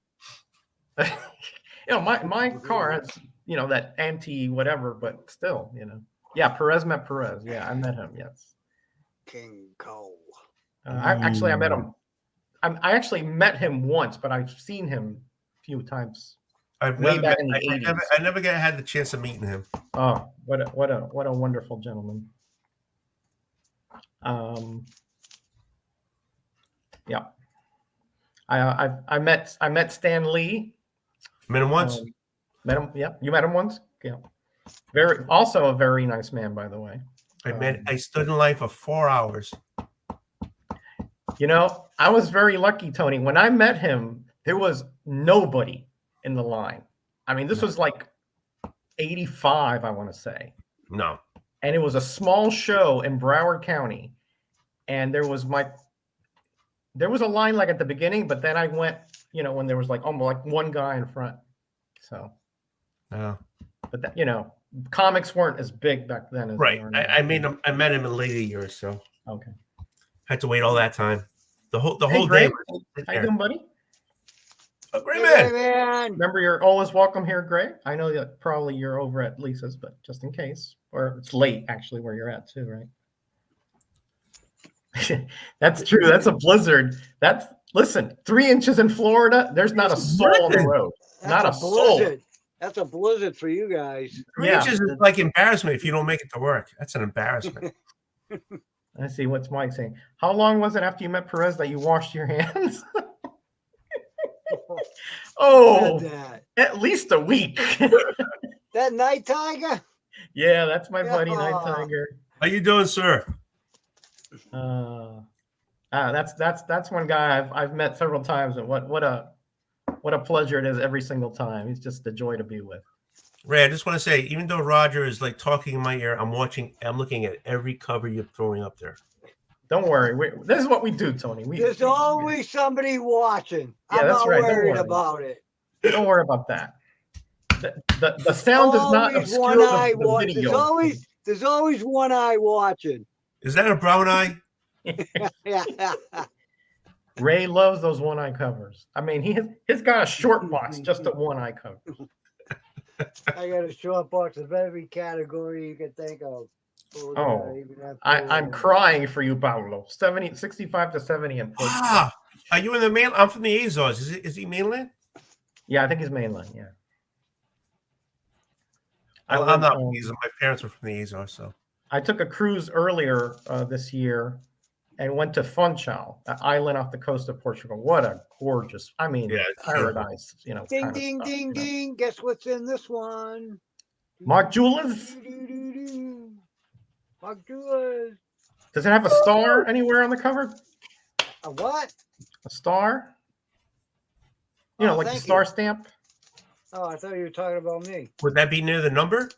You know, my car has, you know, that anti whatever, but still, you know. Yeah, Perez met Perez. Yeah, I met him. Yes. King Cole. I met him. I actually met him once, but I've seen him a few times. I never had the chance of meeting him. Oh, what a wonderful gentleman. Yeah. I met Stan Lee. Met him once. Met him. Yeah, you met him once. Yeah. Also a very nice man, by the way. I stood in line for 4 hours. You know, I was very lucky, Tony. When I met him, there was nobody in the line. I mean, this was like 85, I want to say. No. And it was a small show in Broward County. And there was a line like at the beginning, but then I went, you know, when there was like almost like one guy in front. So, but that, you know, comics weren't as big back then. As right. I met him in later years. So okay. Had to wait all that time. The whole Greg, day. How you doing, buddy? Oh, Greyman. Remember, you're always welcome here, Greg. I know that probably you're over at Lisa's, but just in case, or it's late actually where you're at too, right? That's true. That's a blizzard. Listen, 3 inches in Florida. There's not a soul on the road. Not a soul. That's a blizzard for you guys. 3 inches is like embarrassment if you don't make it to work. That's an embarrassment. Let's see what's Mike saying. How long was it after you met Perez that you washed your hands? Oh, at least a week. That Night Tiger? Yeah, that's my buddy, Night Tiger. How you doing, sir? That's one guy I've met several times, and what a pleasure it is every single time. He's just a joy to be with. Ray, I just want to say, even though Roger is like talking in my ear, I'm looking at every cover you're throwing up there. Don't worry. This is what we do, Tony. There's always somebody watching. Yeah, I'm that's not right. worried about it. Don't worry about that. The sound does not obscure the video. There's always one eye watching. Is that a brown eye? Ray loves those one eye covers. I mean, he's got a short box, just a one eye cover. I got a short box of every category you can think of. I'm crying for you, Paulo. 65 to 70 and 40. Are you in the main? I'm from the Azores. Is he mainland? Yeah, I think he's mainland. Yeah. I'm not from the Azores. My parents were from the Azores, so. I took a cruise earlier this year and went to Funchal, an island off the coast of Portugal. What a gorgeous, paradise, Ding, ding, ding, ding. Guess what's in this one? Mark Julas? Mark Julas. Does it have a star anywhere on the cover? A what? A star? Like the star stamp? Oh, I thought you were talking about me. Would that be near the number?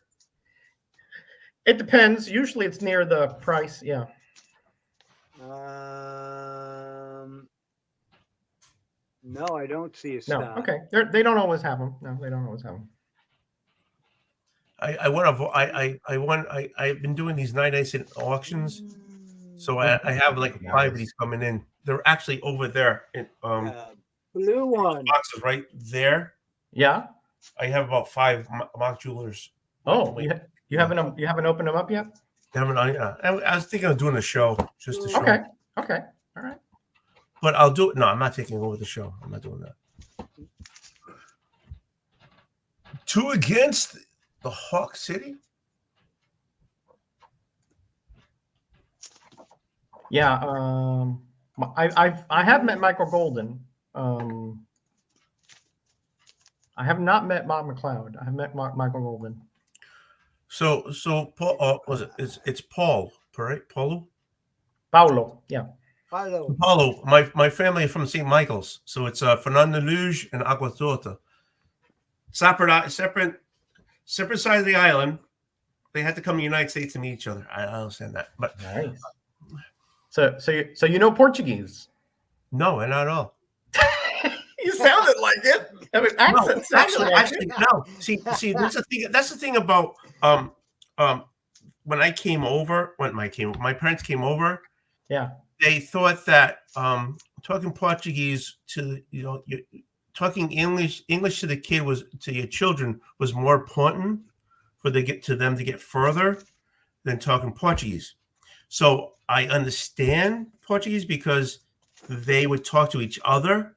It depends. Usually it's near the price. Yeah. No, I don't see a star. No. Okay. They don't always have them. No, they don't always have them. I've been doing these 9-cent auctions, so I have like 5 of these coming in. They're actually over there in blue one boxes right there. Yeah. I have about 5 mock jewelers. Oh, you haven't opened them up yet? I was thinking of doing a show just to show. Okay. All right. But I'll do it. No, I'm not taking over the show. I'm not doing that. 2 against the Hawk City? Yeah. I have met Michael Golden. I have not met Bob McLeod. I have met Michael Golden. So Paul, it's Paul, right? Paulo, yeah. Paulo. My family is from St. Michael's, so it's Fernando Luge and Agua Torta. Separate side of the island. They had to come to the United States to meet each other. I understand that, but nice. So you know Portuguese? No, not at all. You sounded like it. I mean, accent actually, no. See, that's the thing about when I came over, my parents came over. Yeah. They thought that talking Portuguese to talking English to the kid to your children was more important for them to get further than talking Portuguese. So I understand Portuguese because they would talk to each other.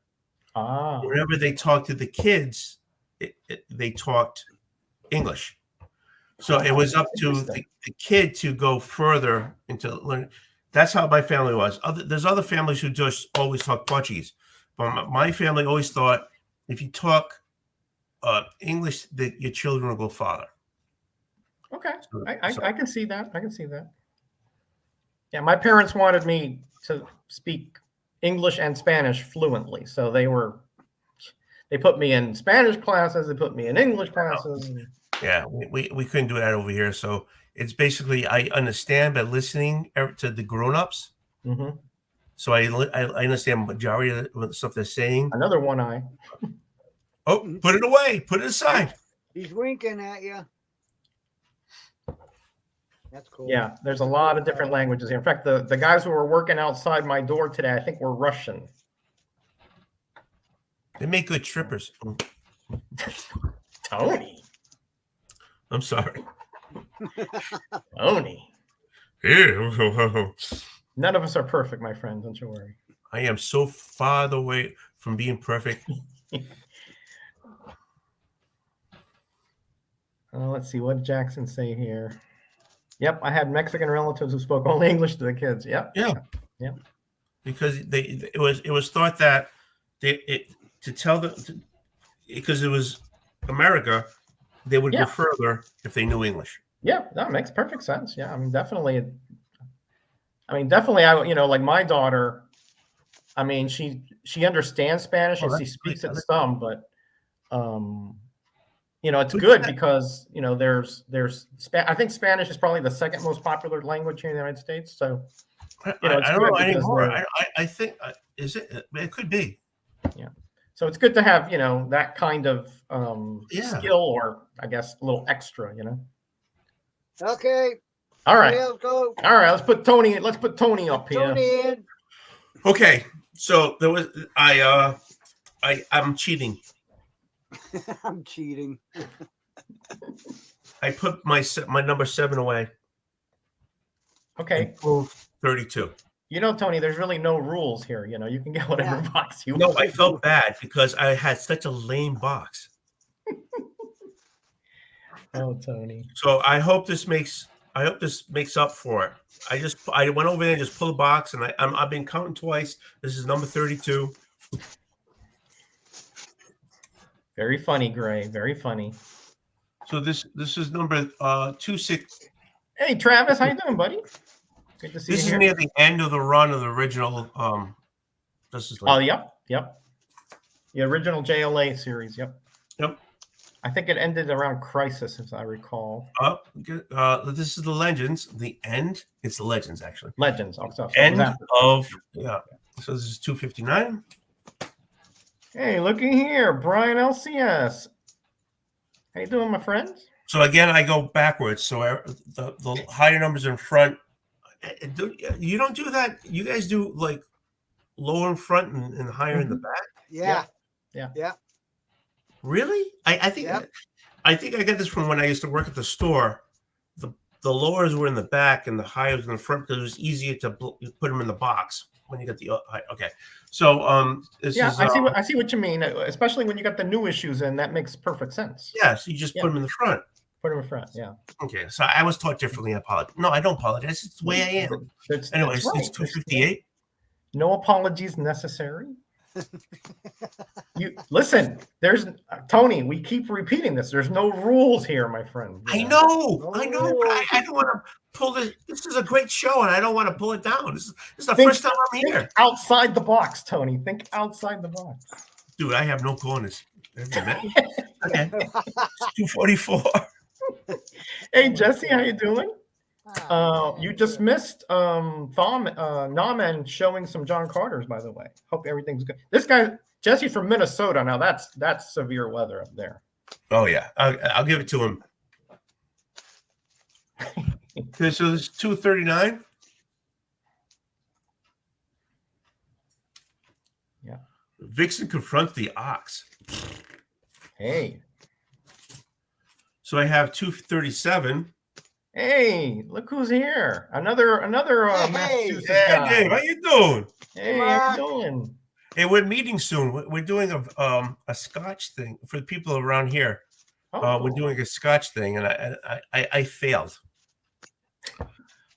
Whenever they talked to the kids, they talked English. So it was up to the kid to go further into learning. That's how my family was. There's other families who just always talk Portuguese. But my family always thought if you talk English, that your children will go farther. Okay. I can see that. Yeah, my parents wanted me to speak English and Spanish fluently. So they put me in Spanish classes, they put me in English classes. Yeah, we couldn't do that over here. So it's basically I understand by listening to the grown-ups. Mm-hmm. So I understand the majority of the stuff they're saying. Another one eye. Oh, put it away. Put it aside. He's winking at you. That's cool. Yeah, there's a lot of different languages here. In fact, the guys who were working outside my door today, I think were Russian. They make good trippers. Tony. I'm sorry. Tony. Yeah. None of us are perfect, my friend. Don't you worry. I am so far away from being perfect. Let's see. What did Jackson say here? Yep, I had Mexican relatives who spoke only English to the kids. Yep. Yeah. Because it was thought that because it was America, they would go further if they knew English. Yeah, that makes perfect sense. Yeah, I mean, definitely. I like my daughter. I mean, she understands Spanish and she speaks it some, but it's good because there's I think Spanish is probably the second most popular language here in the United States. So I don't know anymore. I think is it? It could be. Yeah. So it's good to have that kind of skill, or I guess a little extra. Okay. All right. Go. All right. Let's put Tony up here. Tony in. Okay. So there was I'm cheating. I'm cheating. I put my number 7 away. Okay. 32. Tony, there's really no rules here. You can get whatever box you want. No, I felt bad because I had such a lame box. Oh, Tony. So I hope this makes up for it. I went over there and just pulled a box, and I've been counting twice. This is number 32. Very funny, Gray. Very funny. So this is number 26. Hey, Travis, how you doing, buddy? Good to see you. This is here. near the end of the run of the original. Yep. The original JLA series. Yep. I think it ended around Crisis, as I recall. This is the Legends. The end. It's the Legends, actually. Legends. End of So this is 259. Hey, looky here, Brian LCS. How you doing, my friends? So again, I go backwards. So the higher numbers in front. You don't do that. You guys do like lower in front and higher in the back. Yeah. Really? I think I got this from when I used to work at the store. The lowers were in the back and the highers in the front because it was easier to put them in the box when you got the okay. So I see what you mean, especially when you got the new issues in. That makes perfect sense. Yes, you just put them in the front. Put them in front, yeah. Okay, so I was taught differently. I apologize. No, I don't apologize. It's the way I am. Anyways, right. It's 258. No apologies necessary. You listen. There's Tony. We keep repeating this. There's no rules here, my friend. I know. But I don't want to pull this. This is a great show, and I don't want to pull it down. This is the first time I'm here. Think outside the box, Tony. Think outside the box. Dude, I have no corners. Okay, 244. Hey, Jesse, how you doing? You just missed NammaN showing some John Carters, by the way. Hope everything's good. This guy, Jesse's from Minnesota. Now that's severe weather up there. Oh yeah, I'll give it to him. Okay, so this is 239. Yeah. Vixen confronts the Ox. Hey. So I have 237. Hey, look who's here! Another Massachusetts guy. Dave, how you doing? Hey, how you doing? Hey, we're meeting soon. We're doing a Scotch thing for the people around here. Cool. We're doing a Scotch thing, and I failed.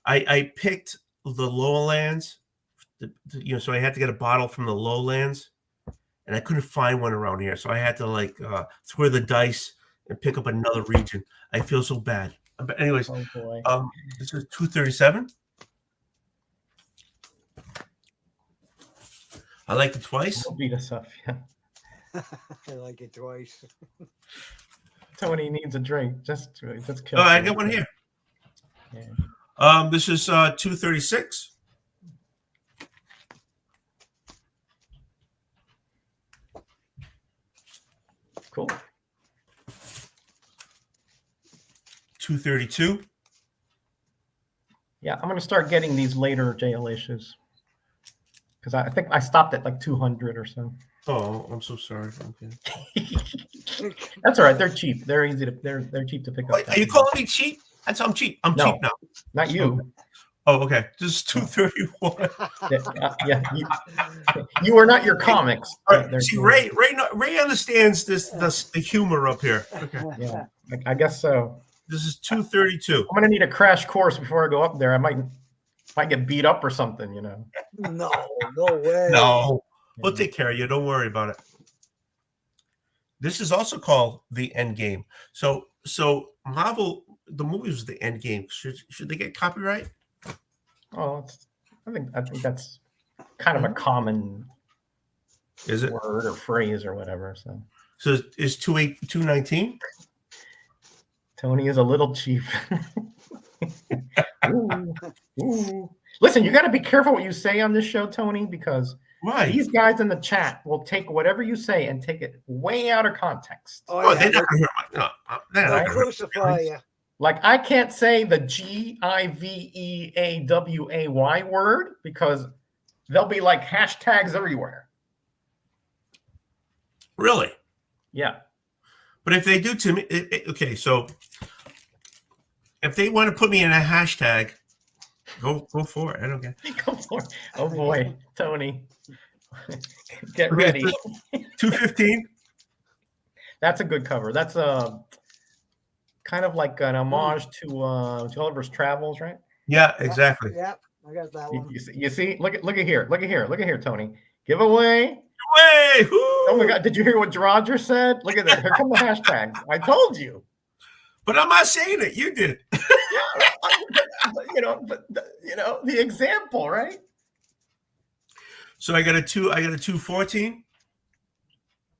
I picked the lowlands, so I had to get a bottle from the lowlands, and I couldn't find one around here, so I had to throw the dice and pick up another region. I feel so bad. But anyways, this is 237. I like it twice. We'll beat us up, yeah. I like it twice. Tony needs a drink. Just kill. Oh, I got one here. Yeah. This is 236. Cool. 232. Yeah, I'm gonna start getting these later JL issues because I think I stopped at like 200 or so. Oh, I'm so sorry. Okay. That's all right. They're cheap. They're easy to. They're cheap to pick up. Wait, are you calling me cheap? That's I'm cheap. I'm cheap now. Not you. Oh, okay. This is 231. You are not your comics. See, Ray understands the humor up here. Okay. Yeah, I guess so. This is 232. I'm gonna need a crash course before I go up there. I might get beat up or something, No way. No, we'll take care of you. Don't worry about it. This is also called the End Game. So Marvel, the movie was the End Game. Should they get copyright? Oh, I think that's kind of a common word or phrase or whatever. So is 219? Tony is a little cheap. Ooh, ooh. Listen, you got to be careful what you say on this show, Tony, because these guys in the chat will take whatever you say and take it way out of context. Oh, yeah. They'll crucify you. Like, I can't say the GIVEAWAY word because there'll be like hashtags everywhere. Really? Yeah. But if they do to me, okay, so if they want to put me in a hashtag, go for it. I don't care. Go for it. Oh boy, Tony. Get ready. 215. That's a good cover. That's a kind of like an homage to Gulliver's Travels, right? Yeah, exactly. Yeah, I got that one. You see? Look at here, Tony. Giveaway. Way! Oh my God! Did you hear what Roger said? Look at that. Here come the hashtags. I told you. But I'm not saying it. You did. The example, right? So I got a 214.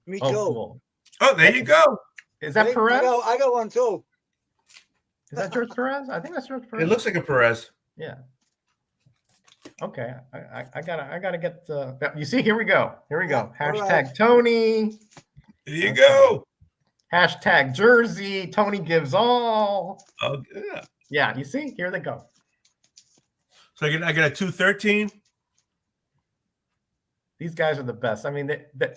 Me too. Cool. Oh, there you go. Is that Perez? I got one too. Is that George Perez? I think that's George Perez. It looks like a Perez. Yeah. Okay. I gotta get you see, here we go. Hashtag right. Tony. There you go. Hashtag Jersey. Tony gives all. Oh, yeah. Yeah, you see? Here they go. So I got a 213. These guys are the best. I mean,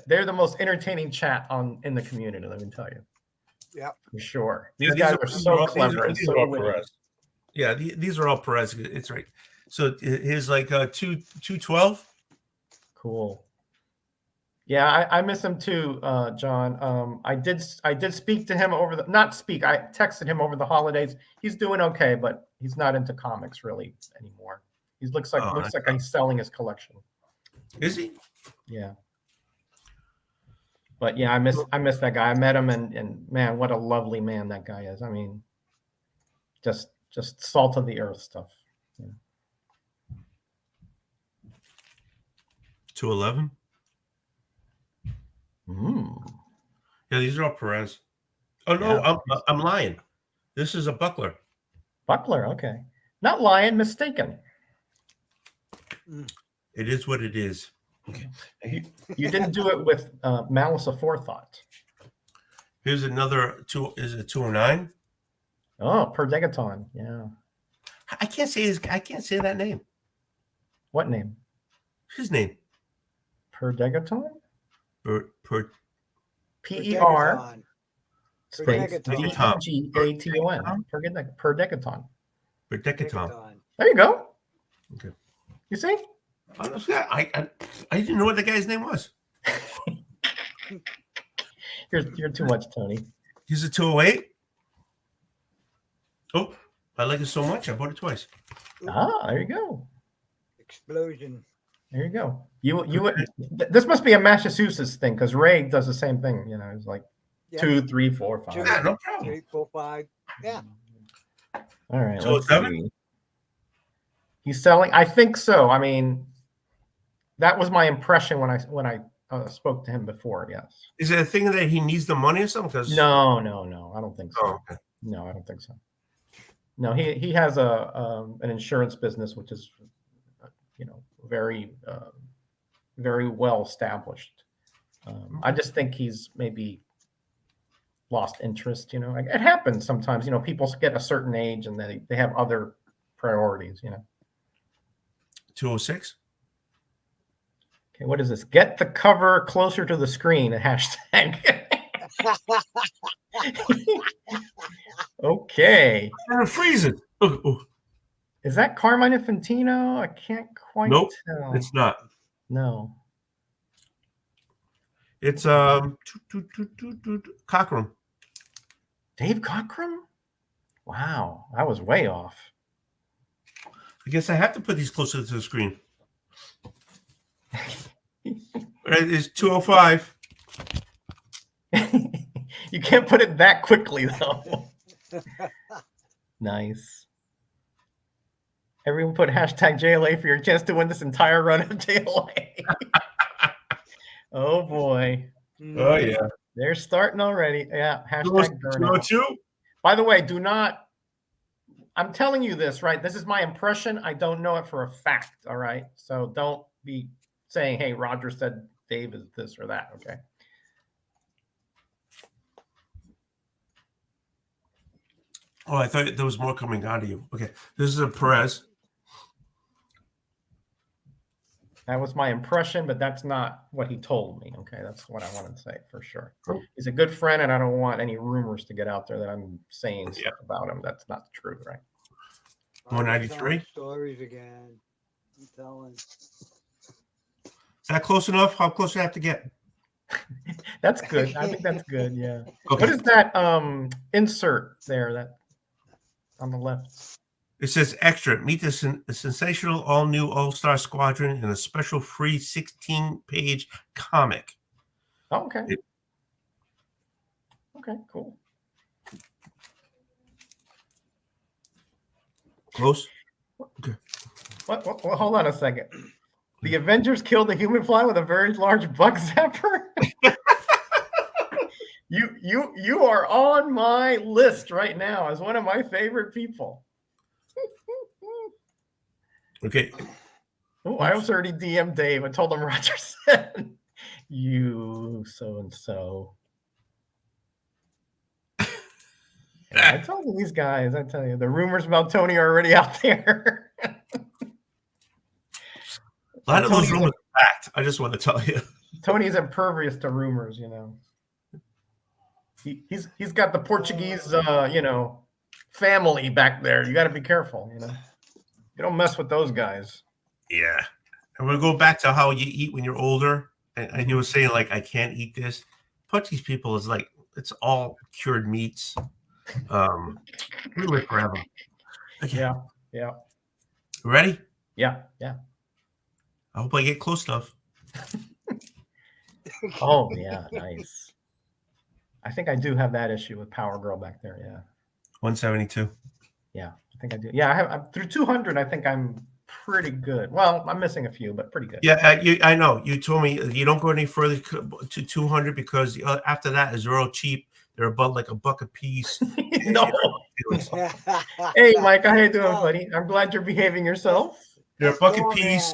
they're the most entertaining chat in the community, let me tell you. Yeah. For sure. These guys are so clever and so witty. Perez. Yeah, these are all Perez. It's right. So here's like 212. Cool. Yeah, I miss him too, John. I did speak to him I texted him over the holidays. He's doing okay, but he's not into comics really anymore. He looks like he's selling his collection. Is he? Yeah. But yeah, I miss that guy. I met him and man, what a lovely man that guy is. I mean, just salt of the earth stuff. Yeah. 211. Yeah, these are all Perez. Oh no, yeah. I'm lying. This is a Buckler. Buckler, okay. Not lying, mistaken. It is what it is. Okay. You didn't do it with malice aforethought. Here's another is it 209? Oh, Per Degaton, yeah. I can't say that name. What name? His name. Per Degaton? Per P-E-R space D-E-G-A-T-O-N. Per Degaton. Per Degaton. There you go. Okay. You see? I didn't know what the guy's name was. You're too much, Tony. He's a 208. Oh, I like it so much. I bought it twice. Ah, there you go. Explosion. There you go. This must be a Massachusetts thing because Ray does the same thing. You know, it's like 2, 3, 4, 5. Yeah, no problem. 3, 4, 5. Yeah. All right. So let's see. He's selling. I think so. I mean, that was my impression when I spoke to him before. Yes. Is it a thing that he needs the money or something? No. I don't think so. Oh, okay. No, I don't think so. No, he has an insurance business which is, very very well established. I just think he's maybe lost interest. It happens sometimes. People get a certain age and they have other priorities. 206. Okay, what is this? Get the cover closer to the screen. A hashtag. Okay. I'm freezing. Oh. Is that Carmine Infantino? I can't quite tell. It's not. No. It's Cockrum. Dave Cockrum? Wow, I was way off. I guess I have to put these closer to the screen. It's 205. You can't put it that quickly, though. Nice. Everyone put hashtag JLA for your chance to win this entire run of JLA. Oh, boy. Oh, yeah. They're starting already. Yeah. Hashtag 202. By the way, do not. I'm telling you this, right? This is my impression. I don't know it for a fact. All right. So don't be saying, hey, Roger said Dave is this or that. Okay. Oh, I thought there was more coming out of you. Okay. This is a Perez. That was my impression, but that's not what he told me. Okay. That's what I want to say for sure. He's a good friend, and I don't want any rumors to get out there that I'm saying stuff about him. That's not true, right? 193. Stories again. I'm telling. Is that close enough? How close do I have to get? That's good. I think that's good. Yeah. Okay. What is that insert there that on the left? It says extra. Meet the sensational all-new All-Star Squadron in a special free 16-page comic. Oh, okay. Okay, cool. Close? Okay. What, hold on a second. The Avengers killed the human fly with a very large bug zapper? You are on my list right now as one of my favorite people. Okay. Oh, I was already DM'd Dave. I told him Roger said you so-and-so. Yeah, I told you these guys, I tell you, the rumors about Tony are already out there. A lot of those rumors are fact. I just want to tell you. Tony's impervious to rumors, you know. He's got the Portuguese, family back there. You got to be careful, you know. You don't mess with those guys. Yeah. And we'll go back to how you eat when you're older. And you were saying, like, I can't eat this. Portuguese people is like, it's all cured meats. We live forever. Okay. Yeah. Ready? Yeah. I hope I get close enough. Oh, yeah, nice. I think I do have that issue with Power Girl back there, yeah. 172. Yeah, I think I do. Yeah, I'm through 200, I think I'm pretty good. Well, I'm missing a few, but pretty good. Yeah, I know. You told me you don't go any further to 200 because after that is real cheap. They're about like $1 a piece. No. Hey, Mike, how you doing, buddy? I'm glad you're behaving yourself. They're $1 a piece.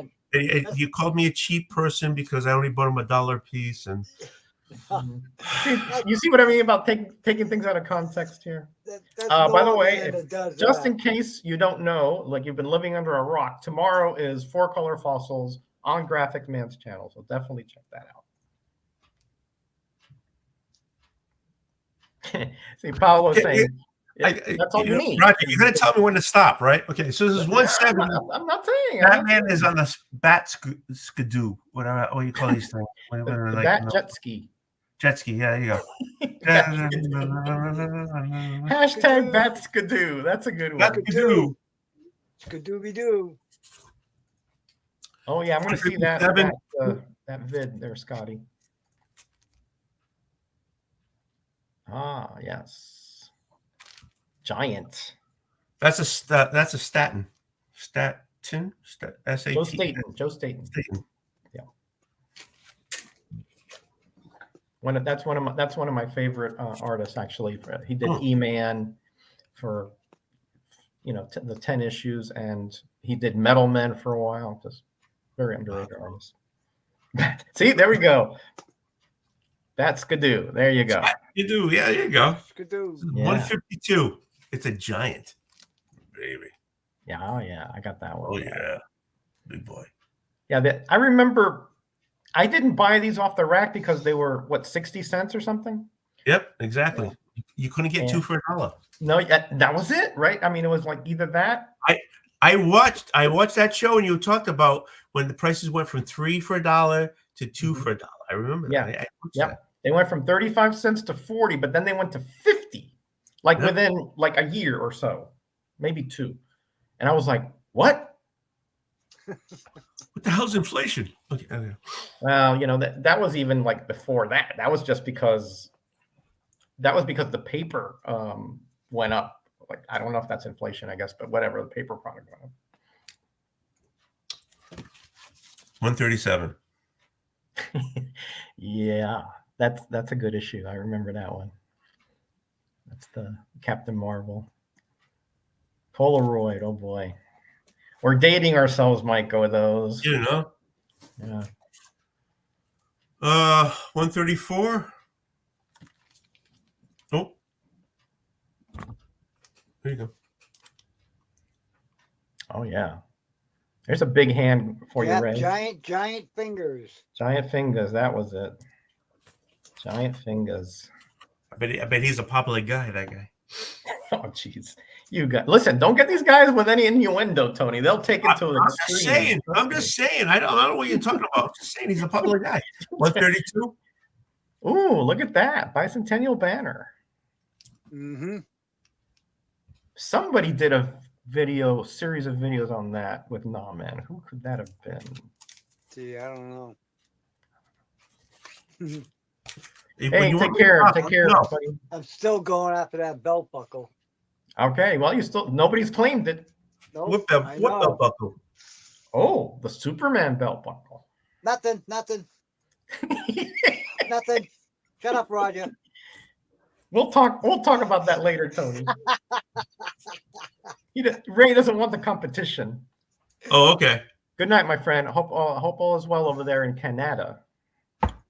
You called me a cheap person because I only bought them $1 a piece. And you see what I mean about taking things out of context here? By the way, just in case you don't know, like you've been living under a rock, tomorrow is 4-Color Fossils on Graphic Man's channel, so definitely check that out. See, Paolo saying, that's all you need. Roger, you're going to tell me when to stop, right? Okay, so this is 170. I'm not saying. Batman is on the bat skidoo, whatever. What do you call these things? The bat jet ski. Jet ski, yeah, there you go. Hashtag bat skidoo. That's a good one. Bat skidoo. Skidooby-doo. Oh, yeah, I'm going to see that vid there, Scotty. Ah, yes. Giant. That's a statin. Statin? S-A-T. Joe Staten. Yeah. That's one of my favorite artists, actually. He did E-Man for the 10 issues, and he did Metal Men for a while. Just very underrated artist. See, there we go. That's Skidoo. There you go. Skidoo, yeah, there you go. Skidoo. Yeah. 152. It's a giant, baby. Yeah, oh yeah, I got that one. Oh yeah, big boy. Yeah, I remember. I didn't buy these off the rack because they were 60 cents or something. Yep, exactly. Yeah. You couldn't get two for $1. No, that was it, right? I mean, it was like either that. I watched that show, and you talked about when the prices went from 3 for $1 to 2 for $1. I remember that. Yeah. They went from 35 cents to 40, but then they went to 50, within like a year or so, maybe 2. And I was like, what? What the hell's inflation? Okay. Well, that was even like before that. That was just because the paper went up. Like, I don't know if that's inflation, I guess, but whatever, the paper product went up. 137. Yeah, that's a good issue. I remember that one. That's the Captain Marvel. Polaroid. Oh boy, we're dating ourselves, Mike. With those. You know. Yeah. 134. Oh, there you go. Oh yeah. There's a big hand for you, Ray. Giant fingers. Giant fingers. That was it. Giant fingers. I bet he's a popular guy. That guy. Oh jeez. You got listen. Don't get these guys with any innuendo, Tony. They'll take it to an extreme. I'm just saying. I don't know what you're talking about. I'm just saying he's a popular guy. 132. Ooh, look at that bicentennial banner. Mm-hmm. Somebody did a series of videos on that with NammaN. Who could that have been? See, I don't know. Hey, take care. Take care. No. I'm still going after that belt buckle. Okay, well, nobody's claimed it. Nope, What belt buckle? Oh, the Superman belt buckle. Nothing. Nothing. Shut up, Roger. We'll talk about that later, Tony. Ray doesn't want the competition. Oh, okay. Good night, my friend. I hope all is well over there in Canada.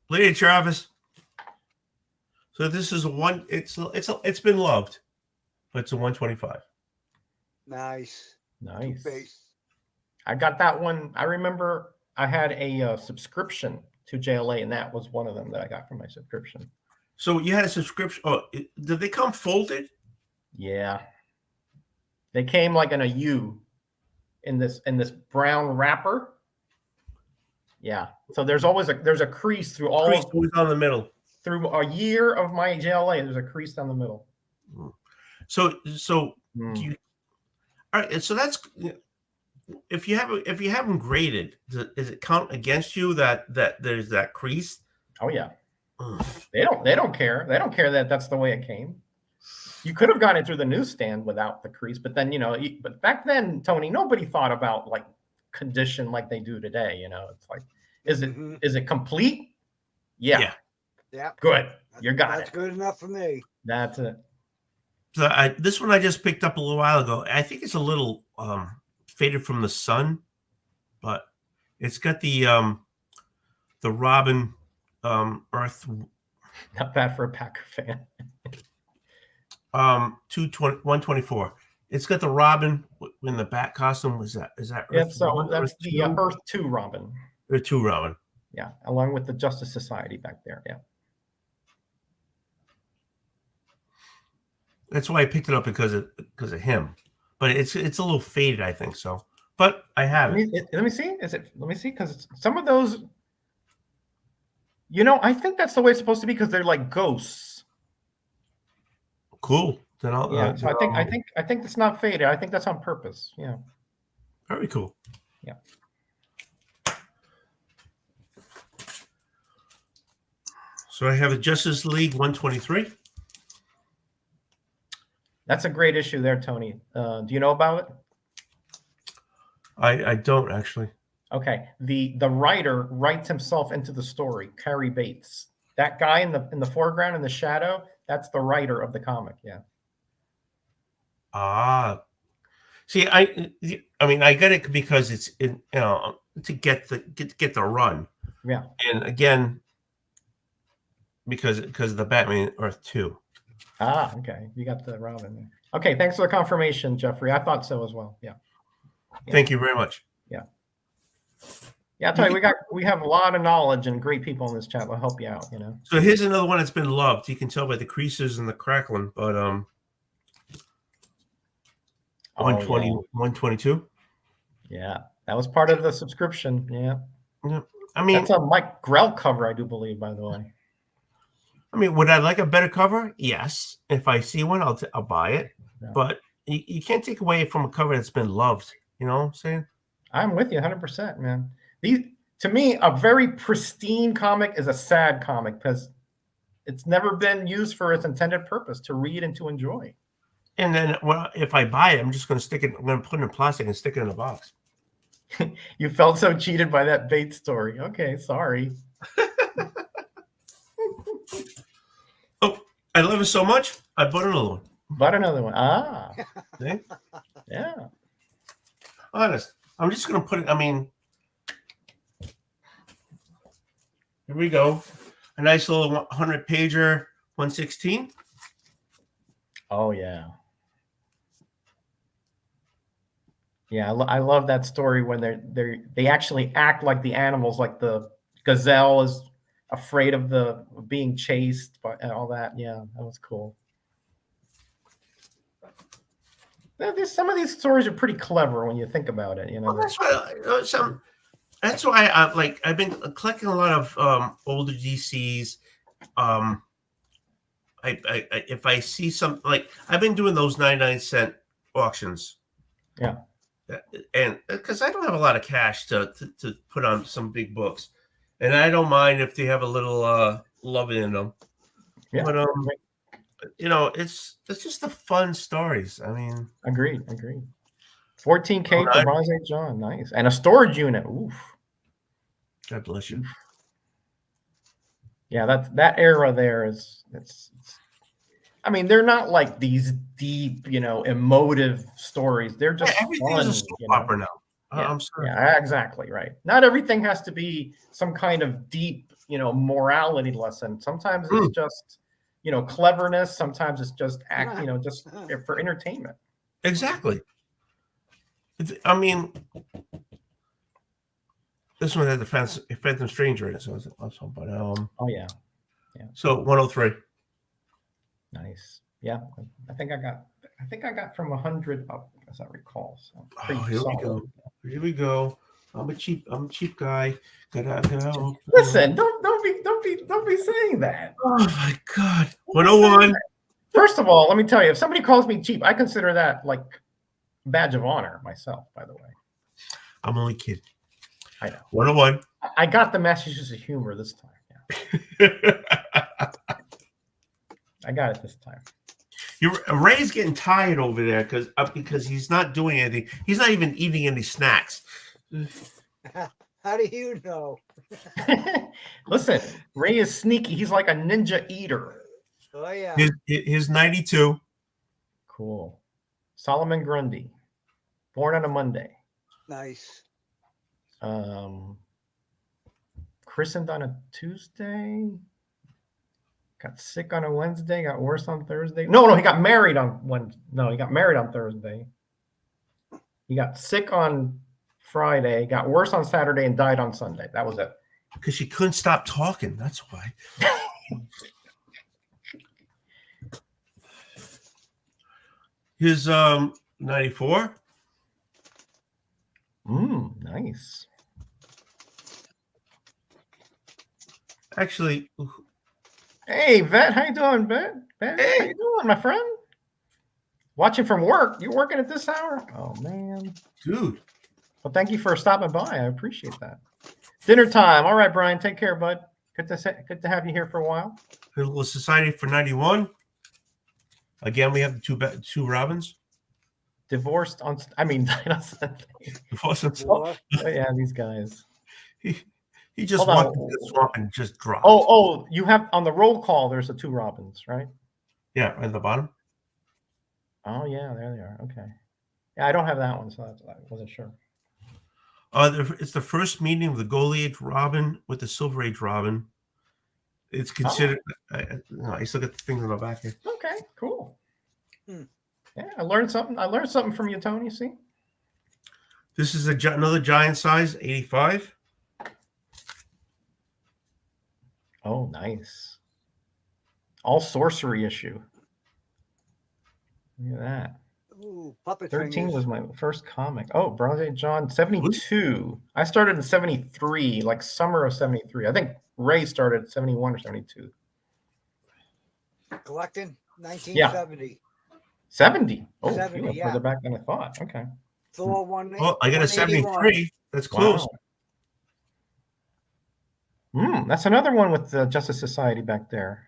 Lady Travis. So this is it's been loved, but it's a 125. Nice. I got that one. I remember I had a subscription to JLA, and that was one of them that I got from my subscription. So you had a subscription. Oh, did they come folded? Yeah, they came like in a U, in this brown wrapper. Yeah. So there's a crease through all. Crease always on the middle. Through a year of my JLA, there's a crease down the middle. So all right. So that's if you haven't graded, does it count against you that there's that crease? Oh yeah. They don't care. They don't care that that's the way it came. You could have gotten it through the newsstand without the crease, but then but back then, Tony, nobody thought about like condition like they do today. It's like, is it complete? Yeah. Good. You got it. That's good enough for me. That's it. So this one I just picked up a little while ago. I think it's a little faded from the sun, but it's got the Robin Earth. Not bad for a Packer fan. 124. It's got the Robin in the back costume. Is that Earth? Yeah, so that's the Earth Earth 2 Robin. Earth 2 Robin. Yeah, along with the Justice Society back there. Yeah. That's why I picked it up because of him. But it's a little faded, I think so. But I have it. Let me see. Let me see, because some of those, I think that's the way it's supposed to be, because they're like ghosts. Cool. Then so I think it's not faded. I think that's on purpose. Yeah. Very cool. Yeah. So I have a Justice League 123. That's a great issue there, Tony. Do you know about it? I don't actually. Okay. The writer writes himself into the story, Cary Bates. That guy in the foreground in the shadow, that's the writer of the comic. Yeah. See, I mean, I get it because it's to get the run. Yeah. And again, because of the Batman Earth 2. Okay. You got the Robin there. Okay, thanks for the confirmation, Jeffrey. I thought so as well. Yeah. Thank you very much. Yeah. Yeah, I'll tell you, we have a lot of knowledge and great people in this chat. Will help you out, So here's another one that's been loved. You can tell by the creases and the crackling, but 120, 122. Yeah, that was part of the subscription. Yeah. I mean, that's a Mike Grell cover, I do believe, by the way. I mean, would I like a better cover? Yes. If I see one, I'll buy it. Yeah. But you can't take away from a cover that's been loved. You know what I'm saying? I'm with you 100%, man. To me, a very pristine comic is a sad comic because it's never been used for its intended purpose, to read and to enjoy. And then, if I buy it, I'm just going to stick it. I'm going to put it in plastic and stick it in a box. You felt so cheated by that Bates story. Okay, sorry. Oh, I love it so much. I bought another one. Bought another one. Ah. See? Yeah. Honest. I'm just gonna put it. I mean, here we go. A nice little 100 pager, 116. Oh yeah. Yeah, I love that story when they actually act like the animals, like the gazelle is afraid of the being chased and all that. Yeah, that was cool. Some of these stories are pretty clever when you think about it. You know, Well, that's why I like. I've been collecting a lot of older DCs. If I see some, like, I've been doing those 99-cent auctions. Yeah. And because I don't have a lot of cash to put on some big books, and I don't mind if they have a little love in them. Yeah. But you know, it's just the fun stories. I mean, agreed. 14K for Bronze Age John, nice, and a storage unit. Oof. God bless you. Yeah, that era there is it's. I mean, they're not like these deep, you know, emotive stories. They're just everything fun, is a soap opera now. Yeah, I'm sorry. Yeah, exactly right. Not everything has to be some kind of deep, you know, morality lesson. Sometimes it's just, you know, cleverness. Sometimes it's just you know, just for entertainment. Exactly. I mean, this one had the Phantom Stranger in it, so but oh yeah. So 103. Nice. Yeah, I think I got from 100 up, as I recall. So Here we go. I'm a cheap guy. Listen, don't be saying that. Oh my God. 101. First of all, let me tell you, if somebody calls me cheap, I consider that like a badge of honor myself, by the way. I'm only kidding. I know. 101. I got the Massachusetts humor this time. Yeah. I got it this time. Ray's getting tired over there because he's not doing anything. He's not even eating any snacks. How do you know? Listen, Ray is sneaky. He's like a ninja eater. Oh yeah. His 92. Cool. Solomon Grundy, born on a Monday. Nice. Christened on a Tuesday. Got sick on a Wednesday. Got worse on Thursday. No, he got married on Wednesday. No, he got married on Thursday. He got sick on Friday. Got worse on Saturday and died on Sunday. That was it. Because she couldn't stop talking. That's why. His 94. Nice. Actually, hey, Vet, how you doing, Vet? Hey. How you doing, my friend? Watching from work. You working at this hour? Oh man, dude. Well, thank you for stopping by. I appreciate that. Dinner time. All right, Brian. Take care, bud. Good to have you here for a while. Little Society for 91. Again, we have the two Robins. Divorced on. I mean, died on Sunday. Divorced on Sunday. Oh, yeah, these guys. He just walked into the swamp and just dropped. Oh, you have on the roll call. There's the two Robins, right? Yeah, at the bottom. Oh yeah, there they are. Okay. Yeah, I don't have that one, so I wasn't sure. It's the first meeting of the Gold Age Robin with the Silver Age Robin. It's considered. I still got the things on the back here. Okay, cool. Yeah, I learned something. I learned something from you, Tony. See. This is another giant size, 85. Oh, nice. All sorcery issue. Look at that. Ooh, puppet 13 fingers. was my first comic. Oh, Bronze Age John, 72. I started in 73, like summer of 73. I think Ray started at 71 or 72. Collecting 1970. 70. Oh, 70, you went further back than I thought. Okay. Thor 1. Oh, I got a 73. That's close. Wow. That's another one with the Justice Society back there.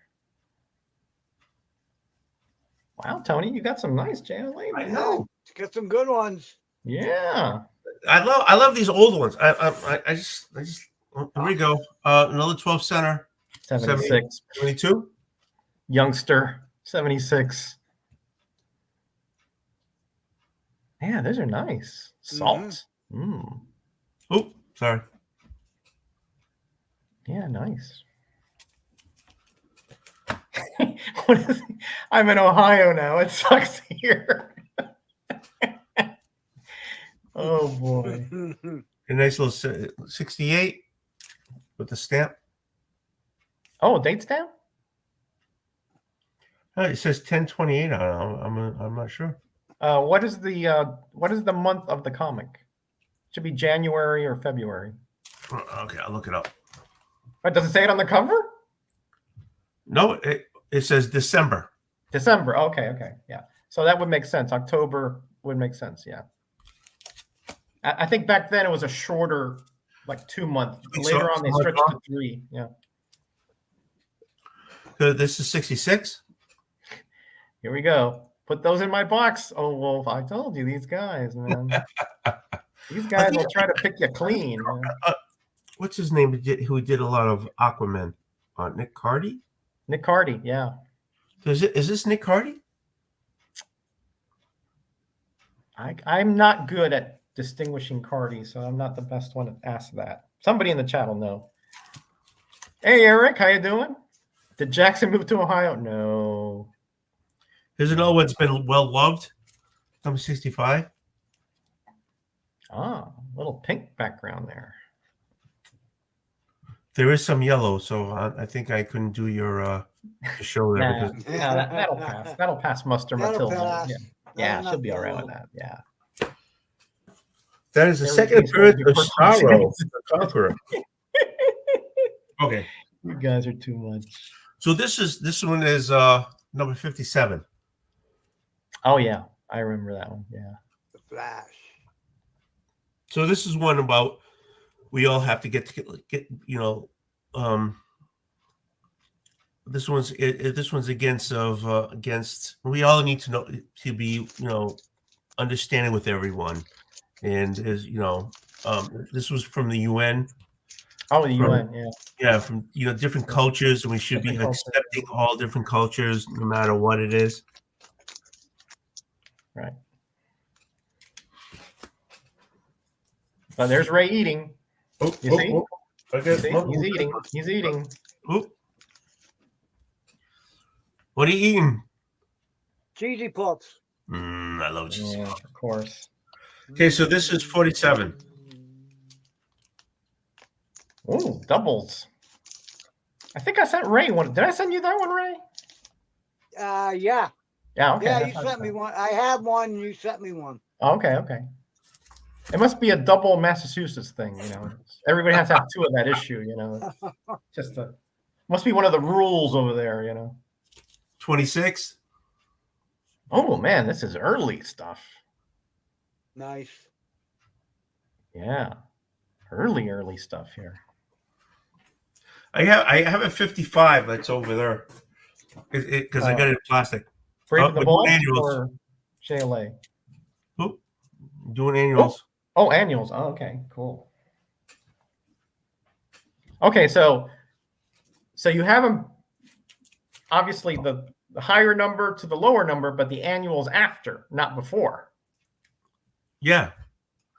Wow, Tony, you got some nice JLA. I know. Got some good ones. Yeah. I love these old ones. I just here we go. Another 12 center. 76. 72. Youngster. 76. Yeah, those are nice. Salt. Oh, sorry. Yeah, nice. I'm in Ohio now. It sucks here. Oh boy. A nice little 68 with the stamp. Oh, date stamp? Oh, it says 10/28 on it. I'm not sure. What is the month of the comic? Should be January or February. Okay, I'll look it up. But does it say it on the cover? No, it says December. December. Okay, yeah. So that would make sense. October would make sense. Yeah. I think back then it was a shorter, like 2 month. Later on, they stretched to 3. Yeah. So this is 66. Here we go. Put those in my box. Oh, Wolf, I told you, these guys, man. These guys will try to pick you clean. What's his name? Who did a lot of Aquaman? Nick Cardy? Nick Cardy, yeah. Is this Nick Cardy? I'm not good at distinguishing Cardy, so I'm not the best one to ask that. Somebody in the chat will know. Hey, Eric, how you doing? Did Jackson move to Ohio? No. There's another one's been well loved. Number 65. Ah, little pink background there. There is some yellow, so I think I couldn't do your show there. That'll pass. That'll pass muster Matilda. Pass. Yeah, she'll be all right with that. Yeah. That is the second appearance of Sorrow, the Conqueror. Okay. You guys are too much. So this one is number 57. Oh yeah, I remember that one. Yeah. The Flash. So this is one about we all have to get this one's against we all need to know to be understanding with everyone, and this was from the UN. Oh, the UN, yeah, from different cultures, and we should be accepting all different cultures no matter what it is. Right. But there's Ray eating. Oh, you see? Okay. He's eating. He's eating. Oh. What are you eating? Cheesy Puffs. I love cheesy puffs. Of course. Okay, so this is 47. Oh, doubles. I think I sent Ray one. Did I send you that one, Ray? Yeah. Yeah, okay. Yeah, you sent me one. I have one, you sent me one. Okay. It must be a double Massachusetts thing, Everybody has to have 2 of that issue, Just must be one of the rules over there, 26. Oh man, this is early stuff. Nice. Yeah. Early stuff here. I have a 55 that's over there. Because I got it in plastic. Breaking the Balls annuals. or JLA? Oh, doing annuals. Oh, annuals. Oh, okay, cool. Okay, so you have them, obviously the higher number to the lower number, but the annuals after, not before. Yeah.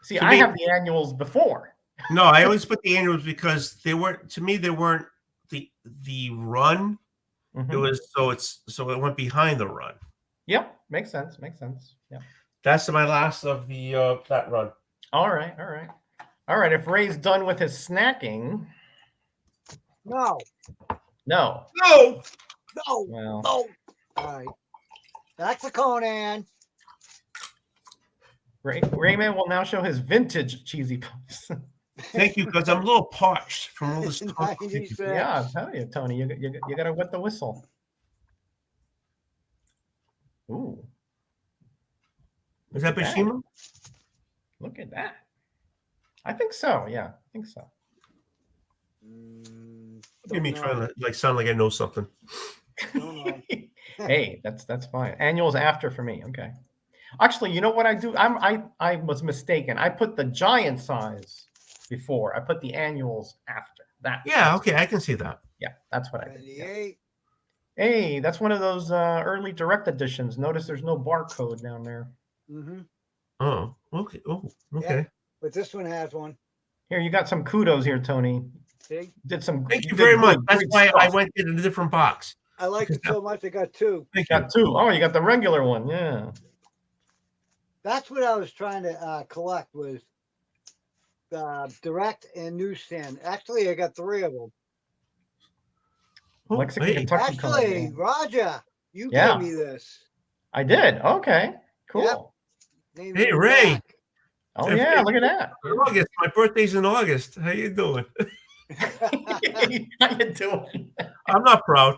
See, I have the annuals before. No, I always put the annuals because they weren't the run. It was so it went behind the run. Yep, makes sense. Yeah. That's my last of the that run. All right. If Ray's done with his snacking. No. Well, No. All right. That's the Conan. Greyman will now show his vintage cheesy puffs. Thank you, because I'm a little parched from all this talk. Yeah, I'll tell you, Tony, you gotta wet the whistle. Ooh. Is that Bashima? Look at that. I think so. Yeah, I think so. Look at me trying to sound like I know something. Hey, that's fine. Annuals after for me. Okay. Actually, you know what I do? I was mistaken. I put the giant size before. I put the annuals after that. Yeah, okay, I can see that. Yeah, that's what I did. Hey, that's one of those early direct editions. Notice there's no barcode down there. Mm-hmm. Oh, okay. Oh, okay. Yeah, but this one has one. Here, you got some kudos here, Tony. See? Thank you very much. That's why I went in a different box. I like it so much. I got two. Thank you. you. Got two. Oh, you got the regular one. Yeah. That's what I was trying to collect was direct and newsstand. Actually, I got three of them. Oh, Mexican hey. Kentucky Actually, card, Roger, you gave me this. I did. Okay. Cool. Yep. Hey, Ray. Back. Oh yeah, look at that. August. My birthday's in August. How you doing? How you doing? I'm not proud.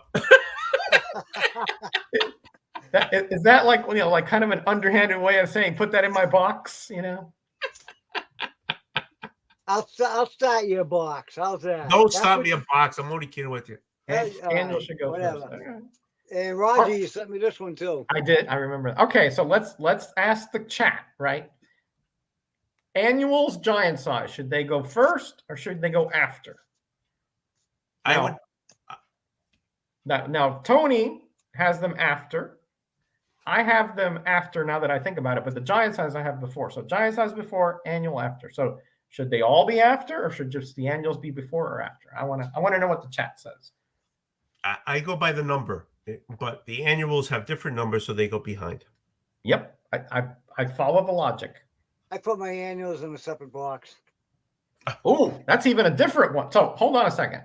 Is that like, you know, like kind of an underhanded way of saying put that in my box, you know? I'll start your box. How's that? Don't stop me a box. I'm only kidding with you. Daniel should go whatever. first. Okay. And Roger, you sent me this one too. I did. I remember. Okay, so let's ask the chat, right? Annuals, giant size. Should they go first or should they go after? I would. Now Tony has them after. I have them after now that I think about it, but the giant size I have before. So giant size before, annual after. So should they all be after, or should just the annuals be before or after? I want to know what the chat says. I go by the number, but the annuals have different numbers, so they go behind. Yep, I follow the logic. I put my annuals in a separate box. Oh, that's even a different one. So hold on a second.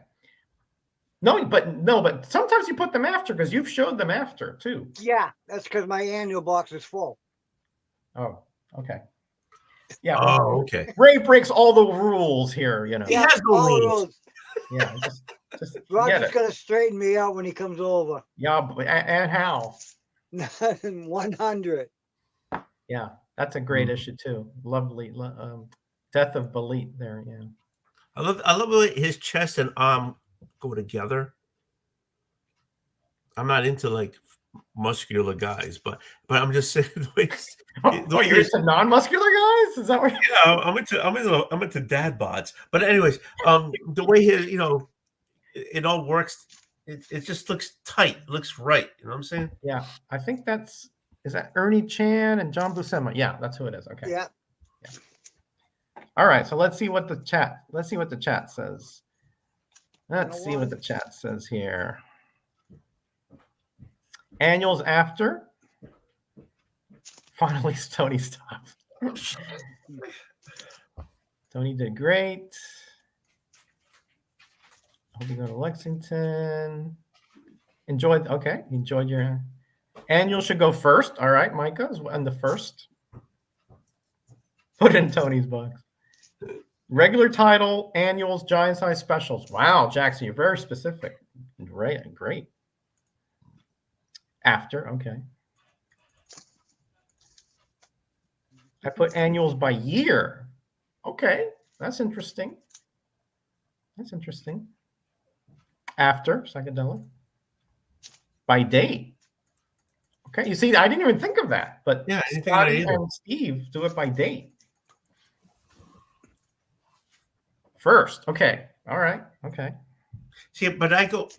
No, but sometimes you put them after because you've showed them after too. Yeah, that's because my annual box is full. Oh, okay. Yeah. Oh, okay. Ray breaks all the rules here, you know. He has no rules. Yeah, just Roger's gonna straighten me out when he comes over. Yeah, and how? 100. Yeah, that's a great issue too. Lovely, Death of Belit there. Yeah. I love the way his chest and arm go together. I'm not into like muscular guys, but I'm just saying. You're into non-muscular guys? Is that what? Yeah, I'm into dad bods. But anyways, the way he, it all works. It just looks tight. It looks right. You know what I'm saying? Yeah, I think is that Ernie Chan and John Buscema? Yeah, that's who it is. Okay. Yeah. All right, so let's see what the chat says. Let's see what the chat says here. Annuals after. Finally, Tony stopped. Tony did great. Hope you go to Lexington. Enjoyed your annual should go first. All right, Micah's on the first. Put in Tony's box. Regular title, annuals, giant size specials. Wow, Jackson, you're very specific. Great. After, okay. I put annuals by year. Okay, that's interesting. After, psychedelic. By date. Okay, you see, I didn't even think of that, but yeah, Scotty and Steve do it by date. First, okay, all right, okay. See, but I go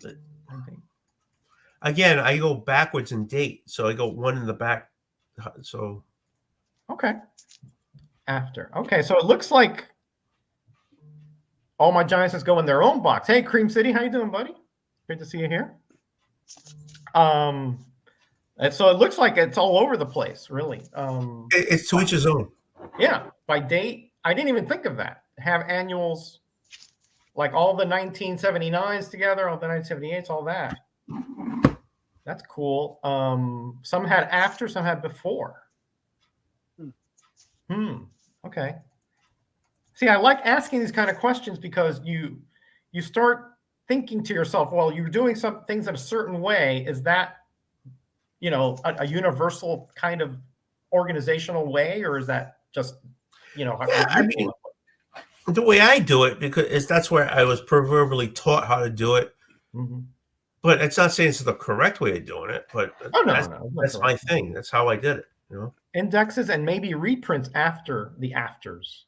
again. I go backwards in date, so I go one in the back. So, okay, after. Okay, so it looks like all my giants go in their own box. Hey, Cream City, how you doing, buddy? Great to see you here. And so it looks like it's all over the place, really. It's to each his own. Yeah, by date, I didn't even think of that. Have annuals like all the 1979s together, all the 1978s, all that. That's cool. Some had after, some had before. Okay. See, I like asking these kind of questions because you start thinking to yourself, well, you're doing some things in a certain way. Is that, a universal kind of organizational way, or is that just, I mean, the way I do it, because that's where I was proverbially taught how to do it. Mm-hmm. But it's not saying it's the correct way of doing it, but that's my thing. That's how I did it. Indexes and maybe reprints after the afters.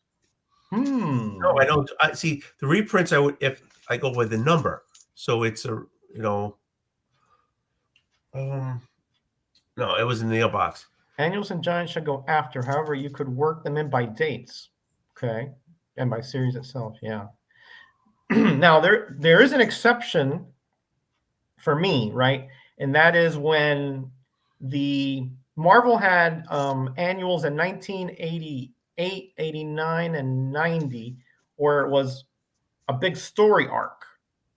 No, I don't. I see the reprints. I would if I go with the number. So it's a No, it was in the mailbox. Annuals and giants should go after. However, you could work them in by dates. Okay. And by series itself. Yeah. Now there is an exception for me, right? And that is when the Marvel had annuals in 1988, 89, and 90, where it was a big story arc.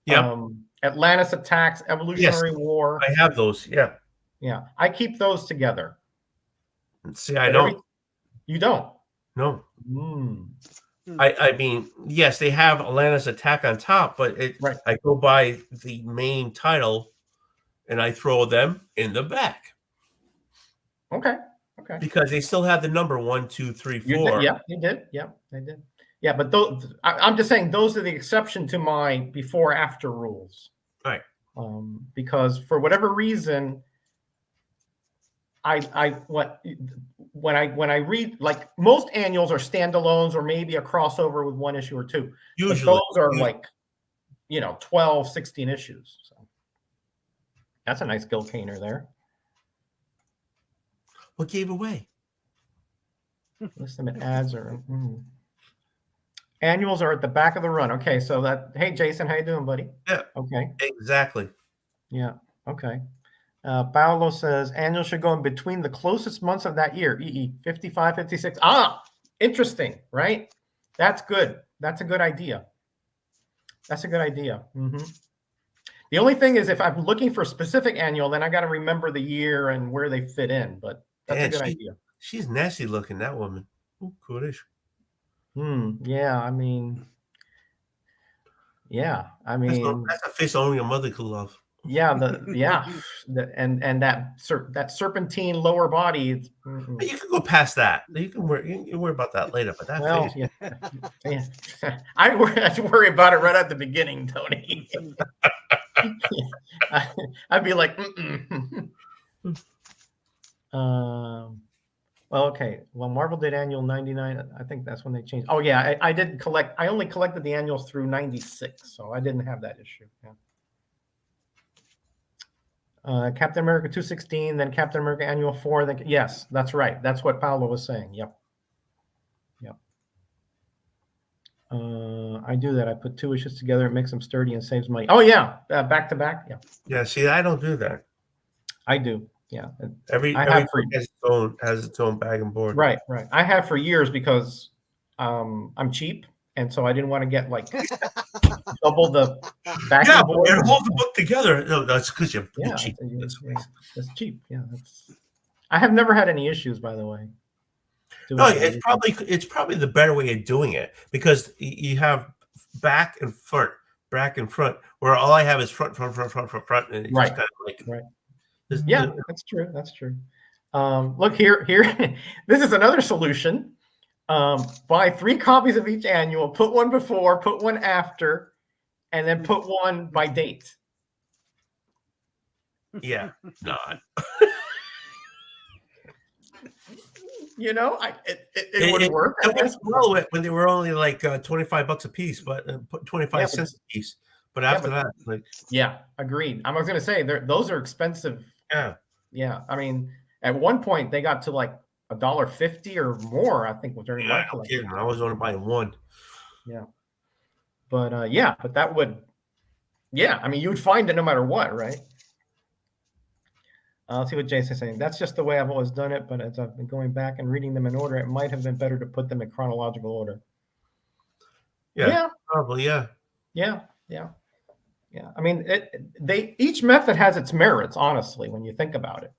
Yeah. Atlantis Attacks, Evolutionary War. I have those. Yeah. Yeah. I keep those together. See, I don't. You don't? No. I mean, yes, they have Atlantis Attack on top, but I go by the main title and I throw them in the back. Okay. Because they still have the number 1, 2, 3, 4. Yeah, they did. Yeah, they did. Yeah, but those, I'm just saying those are the exception to my before-after rules. Right. Because for whatever reason, when I read, like, most annuals are standalones or maybe a crossover with one issue or two. Usually. But those are like, 12, 16 issues. So that's a nice Gil Kaner there. What gave away? List them at ads or annuals are at the back of the run. Okay, so hey Jason, how you doing, buddy? Yeah. Okay. Exactly. Yeah. Okay. Paolo says annuals should go in between the closest months of that year. 55, 56. Interesting, right? That's good. That's a good idea. The only thing is, if I'm looking for a specific annual, then I got to remember the year and where they fit in. But that's a good idea. She's nasty looking, that woman. Oh, coolish. Yeah, I mean, that's a face only a mother could love. Yeah, and that serpentine lower body. You can go past that. You can worry about that later. But that face, yeah. I have to worry about it right at the beginning, Tony. I'd be like, well, okay. Well, Marvel did annual 99. I think that's when they changed. Oh yeah, I did collect. I only collected the annuals through 96, so I didn't have that issue. Yeah. Captain America 216, then Captain America Annual 4. Then yes, that's right. That's what Paolo was saying. Yep. I do that. I put 2 issues together. It makes them sturdy and saves money. Oh yeah, back to back. Yeah. Yeah. See, I don't do that. I do. Yeah. Every has its own bag and board. Right. I have for years because I'm cheap. And so I didn't want to get like double the back. Yeah, but it holds the book together. No, that's because you're cheap. That's cheap. Yeah, I have never had any issues, by the way. No, it's probably the better way of doing it because you have back and front, where all I have is front, and it's just kind of like right. Yeah, that's true. That's true. Look here. This is another solution. Buy 3 copies of each annual, put one before, put one after, and then put one by date. Yeah, not. It would work. It went well when they were only like $25 a piece, but 25 cents a piece. But after that, like, yeah, agreed. I was going to say those are expensive. Yeah. I mean, at one point they got to like $1.50 or more, I think, was during my collection. I was only buying one. Yeah. But but that would, I mean, you would find it no matter what, right? Let's see what Jason's saying. That's just the way I've always done it, but as I've been going back and reading them in order, it might have been better to put them in chronological order. Yeah. Probably, yeah. Yeah. I mean, each method has its merits, honestly, when you think about it.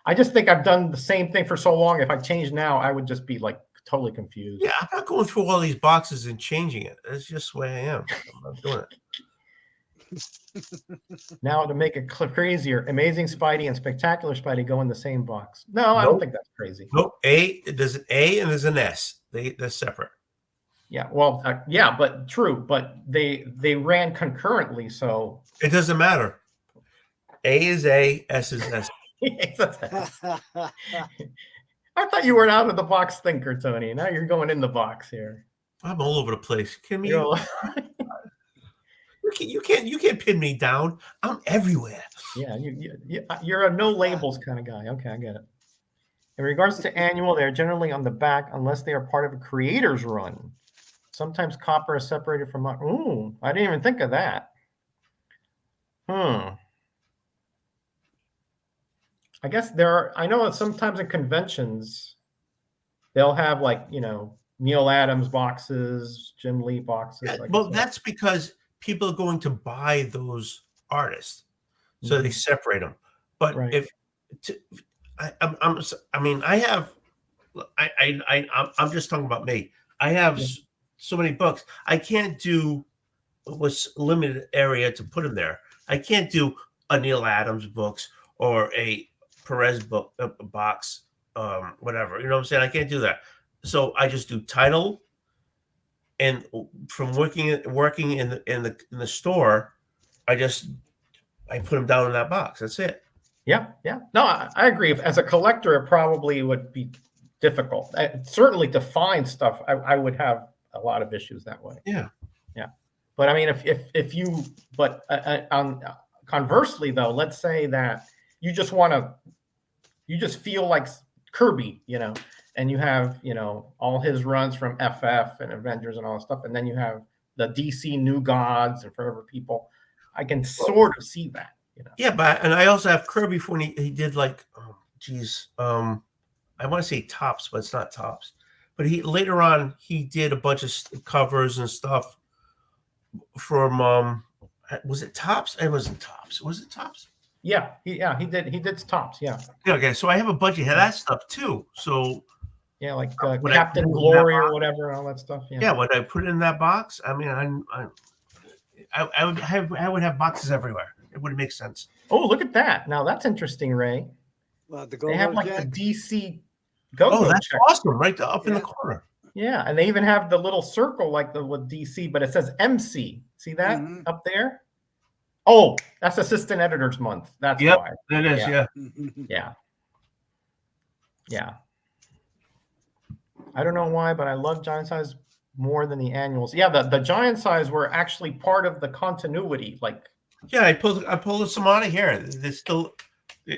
I just think I've done the same thing for so long. If I change now, I would just be like totally confused. Yeah, I'm not going through all these boxes and changing it. That's just the way I am. I'm not doing it. Now to make it crazier, Amazing Spidey and Spectacular Spidey go in the same box. No, I don't think that's crazy. Nope. There's an A and there's an S. They're separate. Yeah, well, but true. But they ran concurrently, so it doesn't matter. A is A, S is S. I thought you were an out of the box thinker, Tony. Now you're going in the box here. I'm all over the place. You can't pin me down. I'm everywhere. Yeah, you're a no labels kind of guy. Okay, I get it. In regards to annual, they're generally on the back unless they are part of a creator's run. Sometimes copper is separated from. Ooh, I didn't even think of that. I guess I know that sometimes in conventions, they'll have like, Neil Adams boxes, Jim Lee boxes. Yeah, well, that's because people are going to buy those artists, so they separate them. But if I'm just talking about me. I have so many books. I can't do what's limited area to put them there. I can't do a Neil Adams books or a Perez book box, whatever. You know what I'm saying? I can't do that. So I just do title, and from working in the store, I put them down in that box. That's it. Yeah. No, I agree. As a collector, it probably would be difficult. Certainly to find stuff, I would have a lot of issues that way. Yeah. But I mean, conversely though, let's say that you just feel like Kirby, and you have, all his runs from FF and Avengers and all that stuff, and then you have the DC New Gods and Forever People. I can sort of see that. Yeah, and I also have Kirby when he did like, I want to say Tops, but it's not Tops. But later on he did a bunch of covers and stuff from was it Tops? It wasn't Tops. Was it Tops? Yeah, he did Tops. Yeah. Okay, so I have a bunch of that stuff too. So yeah, like Captain Glory or whatever, all that stuff. Yeah. Yeah, when I put it in that box, I mean, I would have boxes everywhere. It would make sense. Oh, look at that! Now that's interesting, Ray. Well, they have like the DC go-go. Oh, that's awesome! Right up in the corner. Yeah, and they even have the little circle like with DC, but it says MC. See that up there? Oh, that's Assistant Editors Month. That's why. It is. Yeah. I don't know why, but I love Giant Size more than the annuals. Yeah, the Giant Size were actually part of the continuity. Like, yeah, I pulled some out of here.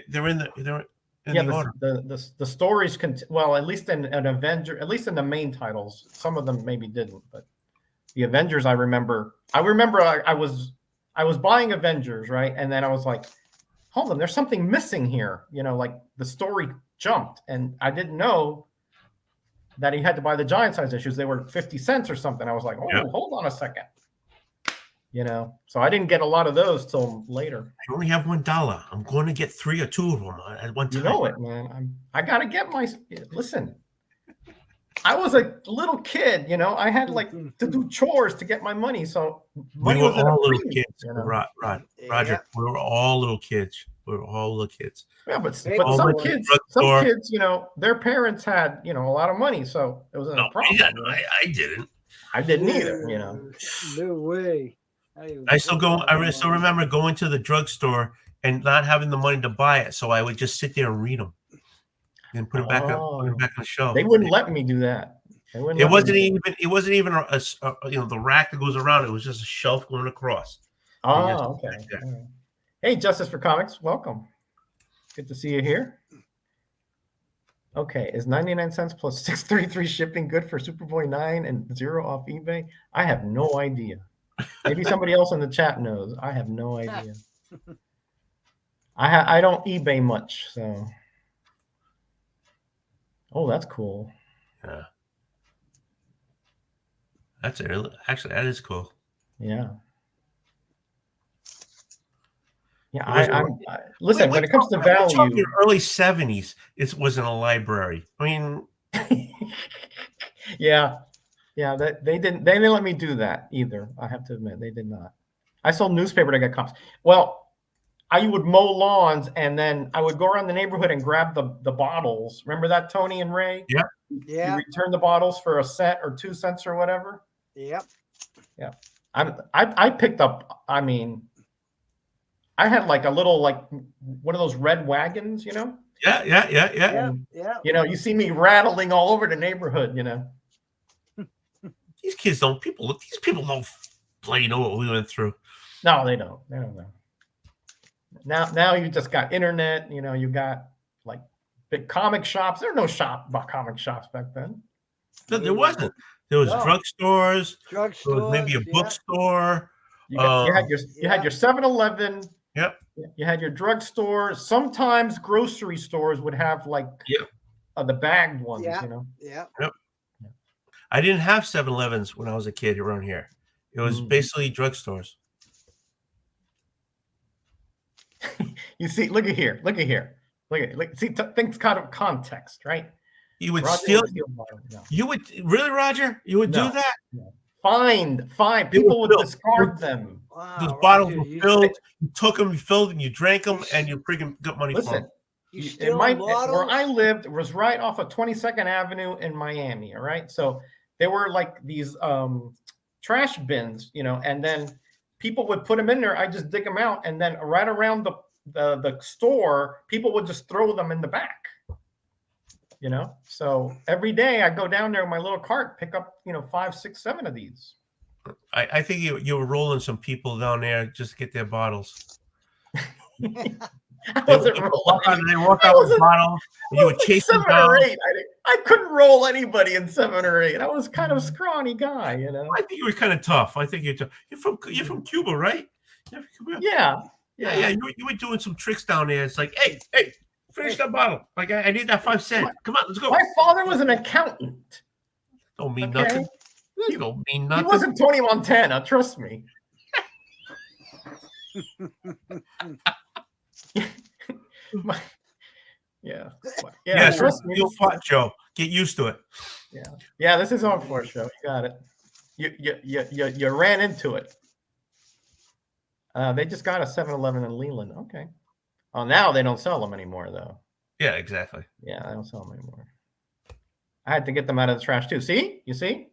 They're in the order. The stories well, at least in an Avenger, at least in the main titles. Some of them maybe didn't, but the Avengers, I remember I was buying Avengers, right? And then I was like, hold on, there's something missing here. Like the story jumped, and I didn't know that he had to buy the Giant Size issues. They were 50 cents or something. I was like, hold on a second. So I didn't get a lot of those till later. I only have $1. I'm going to get 3 or 2 of them at one time. You know it, man. I got to get listen. I was a little kid, I had like to do chores to get my money. So money we were was all little kids. Roger, we were all little kids. Yeah, but some kids, their parents had, a lot of money, so it wasn't a problem. Yeah, I didn't. I didn't either, No way. I still remember going to the drugstore and not having the money to buy it, so I would just sit there and read them and put it back on the shelf. They wouldn't let me do that. It wasn't even the rack that goes around. It was just a shelf going across. Oh, okay. Hey, Justice for Comics, welcome. Good to see you here. Okay, is 99 cents plus $6.33 shipping good for Superboy 9 and 0 off eBay? I have no idea. Maybe somebody else in the chat knows. I have no idea. I don't eBay much, so. Oh, that's cool. Yeah. Actually, that is cool. Yeah. Yeah, listen. When it comes to value, early 70s, it was in a library. I mean, yeah, they didn't let me do that either. I have to admit, they did not. I sold newspaper to get copies. Well, I would mow lawns, and then I would go around the neighborhood and grab the bottles. Remember that, Tony and Ray? Yeah. You return the bottles for 1 cent or 2 cents or whatever. Yep. Yeah. I picked up. I mean, I had like a little, like one of those red wagons, Yeah. And, you see me rattling all over the neighborhood, These people don't bloody know what we went through. No, they don't. They don't know. Now you just got internet. You know, you got like big comic shops. There were no comic shops back then. No, there wasn't. There was drugstores. There was maybe a bookstore. You had your 7-Eleven. Yep. You had your drugstore. Sometimes grocery stores would have like the bagged ones. You know. Yeah. Yep. I didn't have 7-Elevens when I was a kid around here. It was basically drugstores. You see, look at here. See, things kind of context, right? You would steal. You would really, Roger? You would do that? No. Fine. People would discard them. Wow, those bottles were filled. You took them, you filled them, you drank them, and you freaking got money for them. Where I lived was right off of 22nd Avenue in Miami. All right, so there were like these trash bins, you know, and then people would put them in there. I just dig them out, and then right around the store, people would just throw them in the back. You know, so every day I go down there with my little cart, pick up, 5, 6, 7 of these. I think you were rolling some people down there just to get their bottles. I wasn't rolling. They walk out with bottles, and you would chase them down. 7 or 8. I couldn't roll anybody in 7 or 8. I was kind of a scrawny guy, you know. I think you were kind of tough. I think you're tough. You're from Cuba, right? Yeah. You were doing some tricks down there. It's like, hey, finish that bottle. Like I need that 5 cent. Come on, let's go. My father was an accountant. Don't mean nothing. You don't mean nothing. He wasn't Tony Montana, trust me. Trust me. You'll fight, Joe. Get used to it. Yeah. This is on for show. You got it. You ran into it. They just got a 7-Eleven in Leland. Okay. Oh, now they don't sell them anymore, though. Yeah, exactly. Yeah, I don't sell them anymore. I had to get them out of the trash too. See? You see?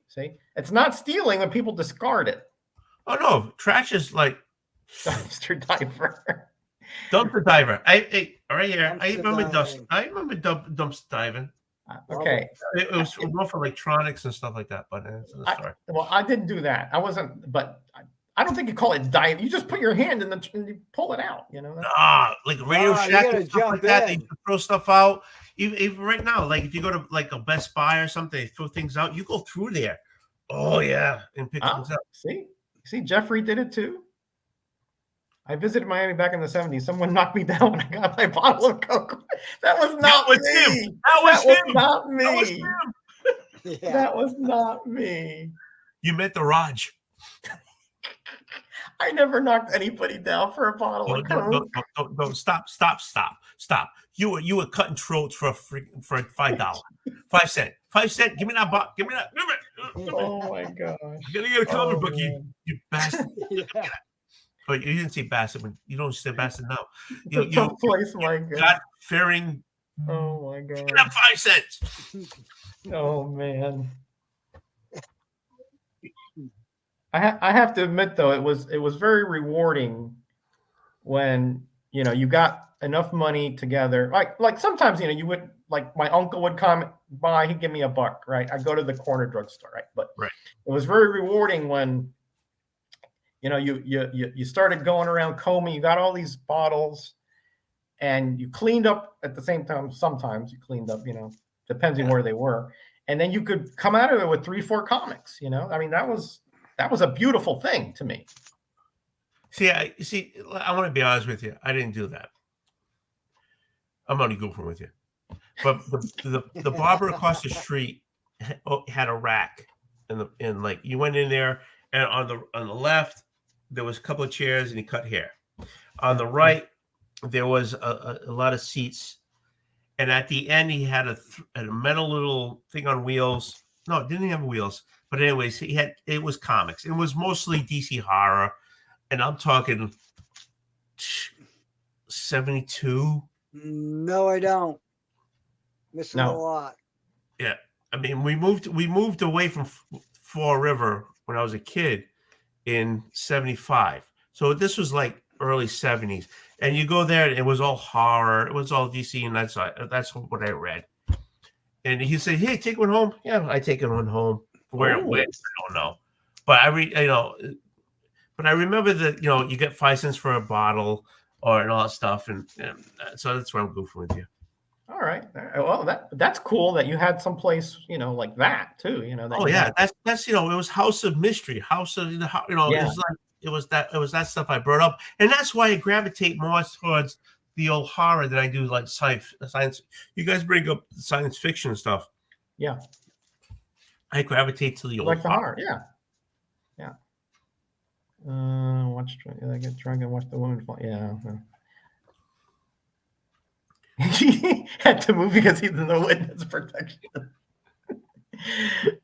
It's not stealing when people discard it. Oh no, trash is like dumpster diver. Dumpster diver. I right here. I remember dumpster diving. Okay. It was more for electronics and stuff like that, but it's in the story. Well, I didn't do that. I wasn't, but I don't think you call it dive. You just put your hand and you pull it out. You know. Like Radio Shack and stuff like that. They throw stuff out. Even right now, like if you go to like a Best Buy or something, they throw things out. You go through there. Oh yeah, and pick things up. See, Jeffrey did it too. I visited Miami back in the 70s. Someone knocked me down when I got my bottle of Coke. That was not me. That was not me. That was him. That was not me. You met the Raj. I never knocked anybody down for a bottle of Coke. No, stop. You were cutting throats for $5. 5 cents. 5 cents. Give me that bottle. Give me that. Oh my gosh. You gotta get a comic book, you bastard. But you didn't say bastard when you don't say bastard now. You got faring. Oh my god. Give me that 5 cents. Oh man. I have to admit though, it was very rewarding when you got enough money together. Like sometimes you would, like my uncle would come by, he'd give me $1, right? I go to the corner drugstore, right? But it was very rewarding when you started going around combing, you got all these bottles, and you cleaned up at the same time. Sometimes you cleaned up, depends on where they were, and then you could come out of it with 3, 4 comics. I mean, that was a beautiful thing to me. I want to be honest with you. I didn't do that. I'm only goofing with you. But the barber across the street had a rack, and like you went in there, and on the left there was a couple of chairs, and he cut hair. On the right there was a lot of seats, and at the end he had a metal little thing on wheels. No, it didn't have wheels. But anyways, it was comics. It was mostly DC horror, and I'm talking 72. No, I don't. Missing a lot. Yeah, I mean, we moved away from Fall River when I was a kid in 75. So this was like early 70s, and you go there, and it was all horror. It was all DC, and that's what I read. And he said, "Hey, take one home." Yeah, I take one home. Where it went, I don't know. But I read, But I remember that you get 5 cents for a bottle and all that stuff, and so that's where I'm goofing with you. All right. Well, that's cool that you had some place, like that too. That Oh yeah, that's it was House of Mystery, House of Yeah. it was that stuff I brought up, and that's why I gravitate more towards the old horror than I do like science. You guys bring up science fiction stuff. Yeah. I gravitate to the old horror. Yeah. Watch. I get drunk and watch the woman fall. Yeah. He had to move because he's in the witness protection.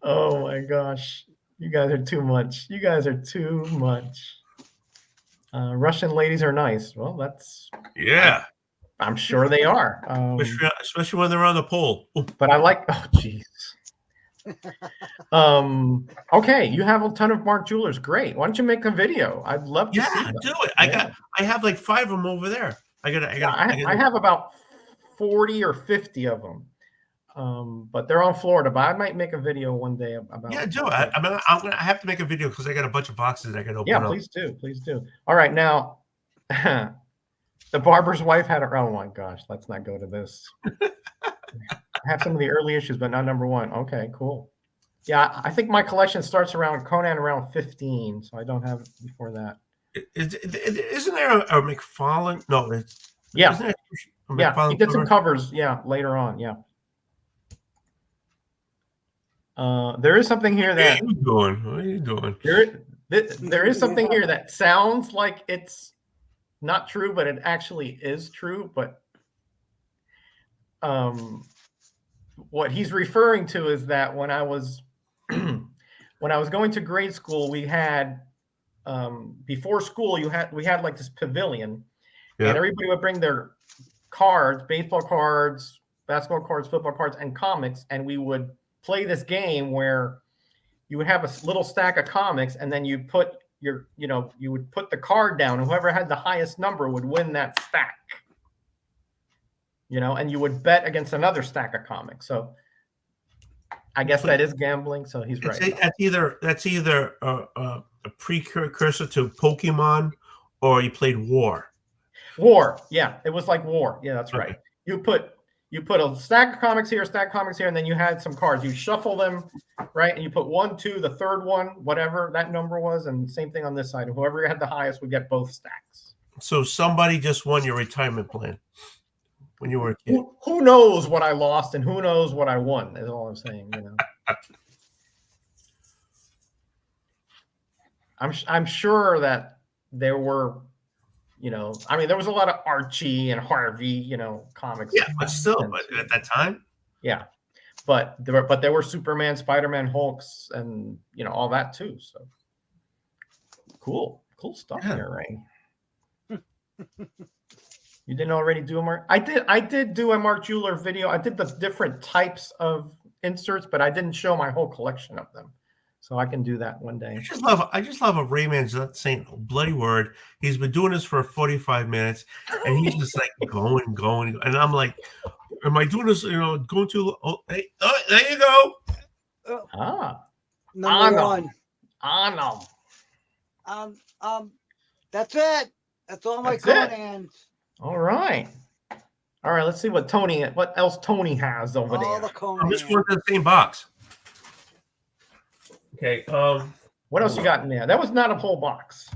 Oh my gosh. You guys are too much. Russian ladies are nice. Well, that's... Yeah. I'm sure they are. Especially when they're on the pole. But I like... Oh, jeez. Okay, you have a ton of Mark Jewelers. Great. Why don't you make a video? I'd love to see them. Do it. I have like 5 of them over there. I have about 40 or 50 of them. But they're on Florida. But I might make a video one day about. Yeah, do it. I have to make a video because I got a bunch of boxes I got to open. Yeah, please do. All right, now the barber's wife had her. Oh my gosh, let's not go to this. I have some of the early issues, but not number 1. Okay, cool. Yeah, I think my collection starts around Conan around 15, so I don't have it before that. Isn't there a McFarlane? No, it's yeah. McFarlane He did some covers. Yeah, later on. Yeah. There is something here that. What are you doing? There is something here that sounds like it's not true, but it actually is true. But what he's referring to is that when I was going to grade school, we had before school we had like this pavilion, and everybody would bring their cards, baseball cards, basketball cards, football cards, and comics, and we would play this game where you would have a little stack of comics, and then you put you would put the card down, and whoever had the highest number would win that stack. And you would bet against another stack of comics. So I guess that is gambling. So he's right. That's either a precursor to Pokemon, or you played War. War, yeah, it was like War. Yeah, that's right. You put a stack of comics here, and then you had some cards. You shuffle them, right, and you put 1, 2, the third one, whatever that number was, and same thing on this side. Whoever had the highest would get both stacks. So somebody just won your retirement plan when you were a kid. Who knows what I lost and who knows what I won, is all I'm saying. I'm sure that there were, there was a lot of Archie and Harvey, comics. Yeah, but still, at that time. Yeah, but there were Superman, Spider-Man, Hulks, and all that too. So cool stuff here, Ray. You didn't already do a Mark? I did do a Mark Jeweler video. I did the different types of inserts, but I didn't show my whole collection of them. So I can do that one day. I just love a Rayman's not saying a bloody word. He's been doing this for 45 minutes, and he's just like going, and I'm like, am I doing this? Going to? Oh, hey, there you go. Number 1. On them. That's it. That's all my Conans. All right. Let's see what else Tony has over there. All the Conans. I'm just going to the same box. Okay. What else you got in there? That was not a whole box.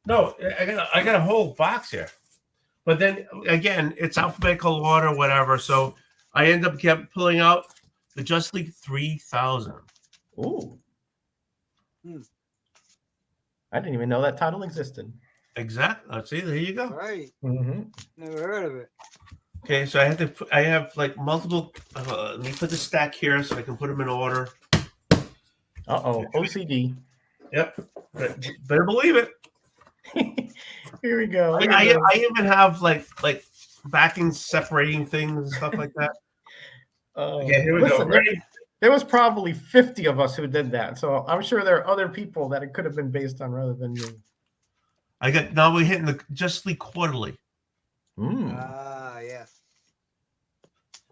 No, I got a whole box here, but then again, it's alphabetical order, whatever. So I end up kept pulling out the Justice League 3000. Ooh. I didn't even know that title existed. Exactly. See, there you go. Right. Mm-hmm. Never heard of it. Okay, so I have like multiple. Let me put the stack here so I can put them in order. OCD. Yep. Better believe it. Here we go. I even have like backing separating things and stuff like that. Okay, here we go. Ready? There was probably 50 of us who did that. So I'm sure there are other people that it could have been based on rather than you. Now we're hitting the Justice League Quarterly. Yeah.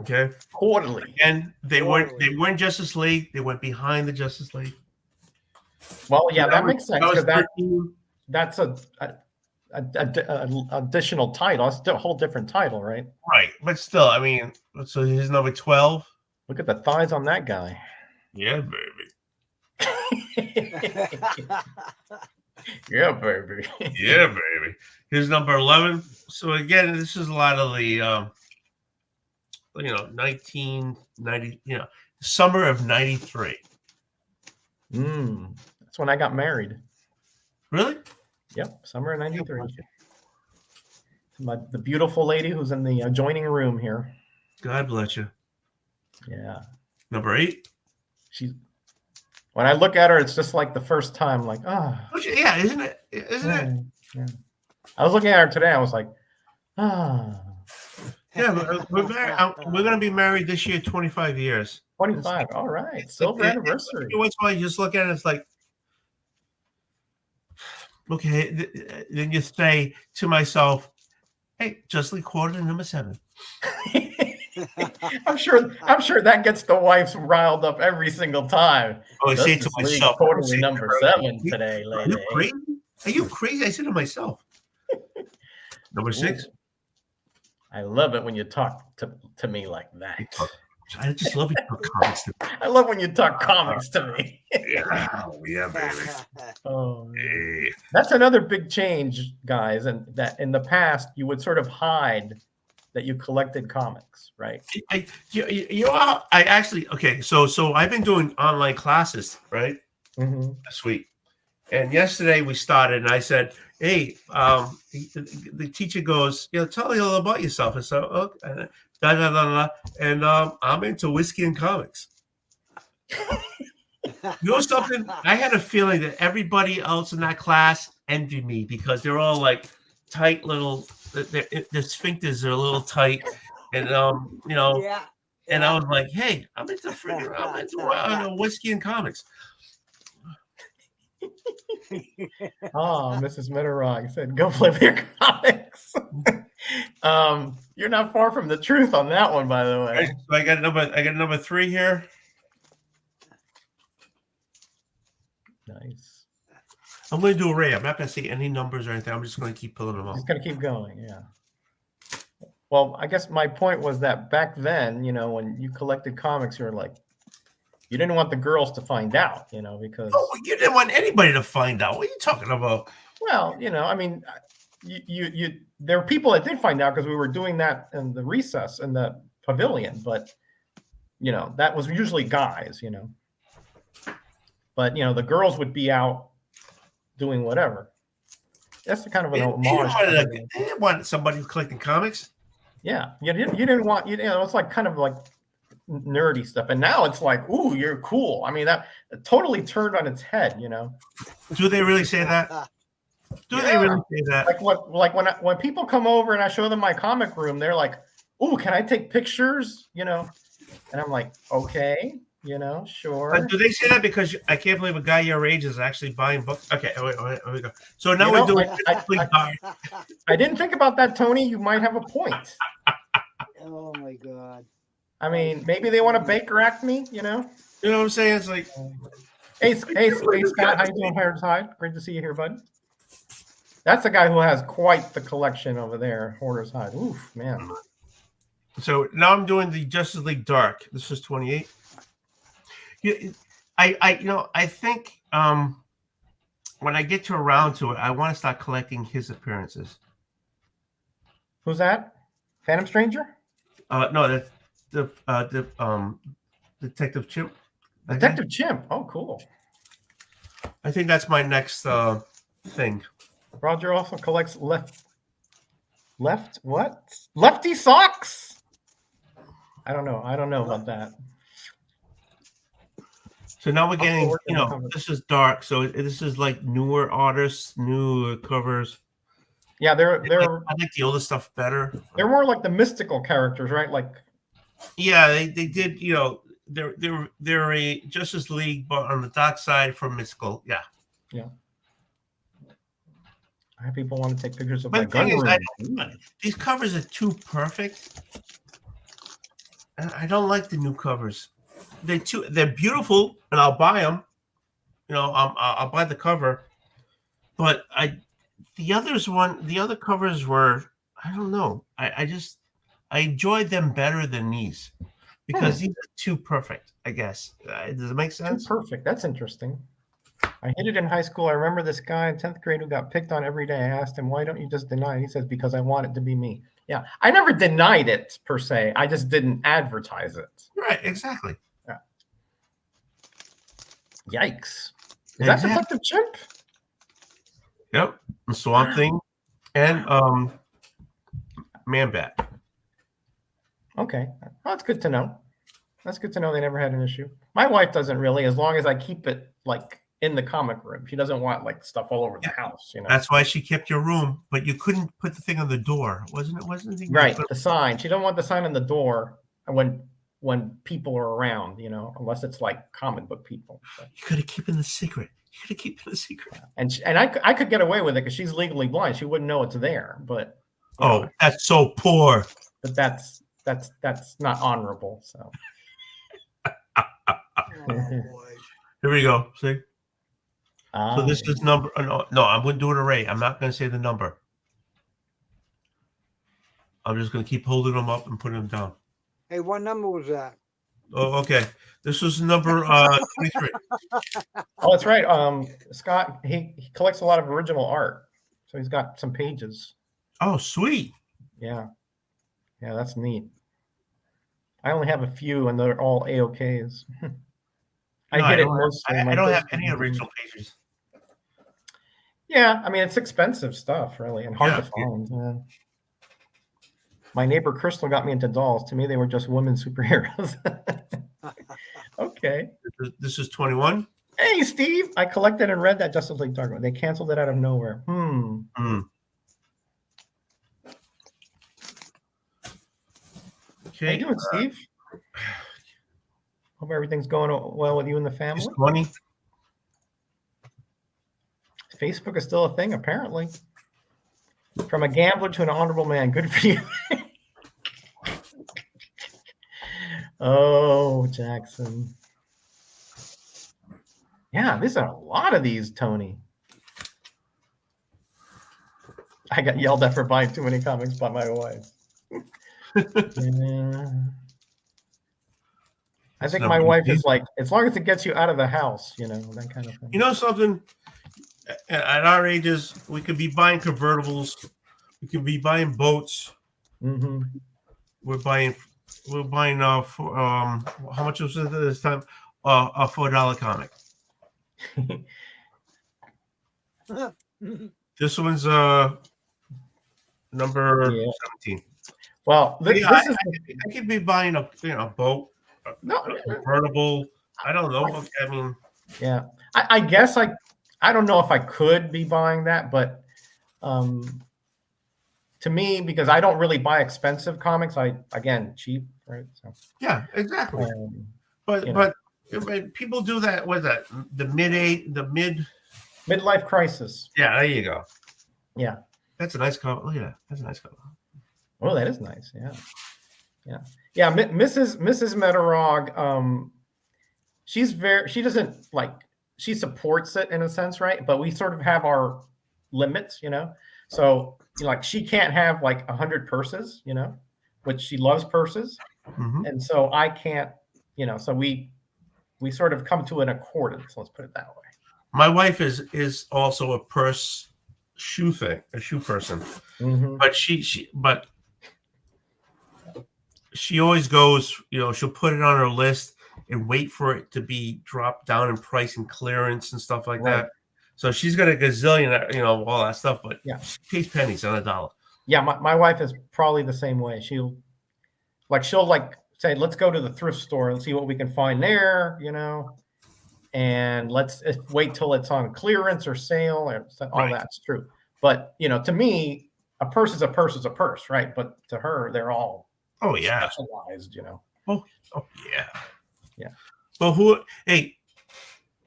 Okay. Quarterly. And they weren't Justice League. They went behind the Justice League. Well, yeah, that makes sense. that's a additional title. That's a whole different title, right? Right, but still, I mean, so he's number 12. Look at the thighs on that guy. Yeah, baby. Yeah, baby. Yeah, baby. Here's number 11. So again, this is a lot of the 1990, summer of 93. That's when I got married. Really? Yep, summer of 93. The beautiful lady who's in the adjoining room here. God bless you. Yeah. Number 8. When I look at her, it's just like the first time, like, Yeah, isn't it? Isn't it? Yeah. I was looking at her today. I was like, Yeah, we're going to be married this year, 25 years. 25. All right. Silver anniversary. Once I just look at it, it's like, okay. Then you say to myself, hey, Justly quoted number 7. I'm sure that gets the wives riled up every single time. Oh, I say to myself, totally number 7 today, lady. Are you crazy? I said to myself. Number 6. I love it when you talk to me like that. I just love you talk comics to me. I love when you talk comics to me. Yeah, baby. Oh, hey. That's another big change, guys, and that in the past you would sort of hide that you collected comics, right? I actually So I've been doing online classes, right? This week, and yesterday we started, and I said, "Hey, the teacher goes, tell me all about yourself." And so, okay, and I'm into whiskey and comics. You know something? I had a feeling that everybody else in that class envied me because they're all like tight little. The sphincters are a little tight, and Yeah. And I was like, "Hey, I'm into whiskey and comics." Oh, Mrs. Mitterrog said, "Go play with your comics." You're not far from the truth on that one, by the way. Right, so I got number 3 here. Nice. I'm going to do a array. I'm not going to say any numbers or anything. I'm just going to keep pulling them out. Just going to keep going, yeah. Well, I guess my point was that back then, when you collected comics, you were like, you didn't want the girls to find out, because. Oh, you didn't want anybody to find out. What are you talking about? Well, I mean, there were people that did find out because we were doing that in the recess in the pavilion, but that was usually guys, But the girls would be out doing whatever. That's the kind of an homage. You didn't want somebody who's collecting comics. Yeah, you didn't want it's like kind of like nerdy stuff, and now it's like, ooh, you're cool. I mean, that totally turned on its head. Do they really say that? Do they really say that? Like when people come over and I show them my comic room, they're like, "Ooh, can I take pictures?" And I'm like, "Okay, sure." But do they say that because I can't believe a guy your age is actually buying books? Okay, wait, we go. So now we're doing. I didn't think about that, Tony. You might have a point. Oh my God. I mean, maybe they want to Baker Act me. You know what I'm saying? It's like, hey Scott, how you doing, Harris Hyde? Great to see you here, bud. That's the guy who has quite the collection over there, Hoarder's Hyde. Oof, man. So now I'm doing the Justice League Dark. This is 28. I think when I get around to it, I want to start collecting his appearances. Who's that? Phantom Stranger? No, that's the Detective Chimp. Detective Chimp. Oh, cool. I think that's my next thing. Roger also collects lefty socks. I don't know about that. So now we're getting, this is dark. So this is like newer artists, new covers. Yeah, I like the older stuff better. They're more like the mystical characters, right? Like, yeah, they did. They're a Justice League, but on the dark side for mystical. Yeah. Yeah. I have people want to take pictures of my gun room. These covers are too perfect. I don't like the new covers. They're beautiful, and I'll buy them. I'll buy the cover, But the other covers were, I don't know. I enjoyed them better than these because these are too perfect, I guess. Does it make sense? Too perfect. That's interesting. I hid it in high school. I remember this guy in 10th grade who got picked on every day. I asked him, why don't you just deny it? He says, because I want it to be me. Yeah. I never denied it per se. I just didn't advertise it. Right, exactly. Yeah. Yikes. Is that Detective Chimp? Yep. The Swamp Thing and Man-Bat. Okay. Well, that's good to know. That's good to know they never had an issue. My wife doesn't really, as long as I keep it like in the comic room. She doesn't want like stuff all over the house, you know. That's why she kept your room, but you couldn't put the thing on the door, wasn't it? Right, the sign. She don't want the sign on the door when people are around, you know, unless it's like comic book people. So. You could have kept it a secret. And I could get away with it because she's legally blind. She wouldn't know it's there. But know, that's so poor. But that's not honorable. So. Oh, boy. Here we go. See. So this is number. No, I'm going to do an array. I'm not going to say the number. I'm just going to keep holding them up and putting them down. Hey, what number was that? Oh, okay. This was number 23. Oh, that's right. Scott, he collects a lot of original art, so he's got some pages. Oh, sweet. Yeah, that's neat. I only have a few, and they're all AOKs. I don't have any original pages. Yeah, I mean, it's expensive stuff, really, and hard to find. Yeah. My neighbor Crystal got me into dolls. To me, they were just women superheroes. Okay. This is 21. Hey, Steve. I collected and read that Justice League Dark. They canceled it out of nowhere. Okay. How you doing, Steve? Hope everything's going well with you and the family. 20. Facebook is still a thing, apparently. From a gambler to an honorable man. Good for you. Oh, Jackson. Yeah, there's a lot of these, Tony. I got yelled at for buying too many comics by my wife. Yeah. I think my wife is like, as long as it gets you out of the house, you know, that kind of thing. You know something? At our ages, we could be buying convertibles. We could be buying boats. Mm-hmm. We're buying for how much was it this time? A $4 comic. This one's number 17. Well, I could be buying a boat, a convertible. I don't know. I mean, yeah. I guess I don't know if I could be buying that, but to me, because I don't really buy expensive comics, again cheap, right? So yeah, exactly. But people do that. What's that? The midlife crisis. Yeah, there you go. Yeah, that's a nice cover. Look at that. That's a nice cover. Oh, that is nice. Yeah. Mrs. Metarog. She supports it in a sense, right? But we sort of have our limits, you know. So like she can't have like 100 purses, you know, which she loves purses, and so I can't, you know. So we sort of come to an accordance. Let's put it that way. My wife is also a shoe person, but she always goes, you know, she'll put it on her list and wait for it to be dropped down in price and clearance and stuff like that. So she's got a gazillion, you know, all that stuff, but she pays pennies on a dollar. Yeah, my wife is probably the same way. She'll say, let's go to the thrift store and see what we can find there, you know, and let's wait till it's on clearance or sale, and all that's true. But, you know, to me, a purse is a purse is a purse, right? But to her, they're all specialized, you know. Oh yeah. Well, hey,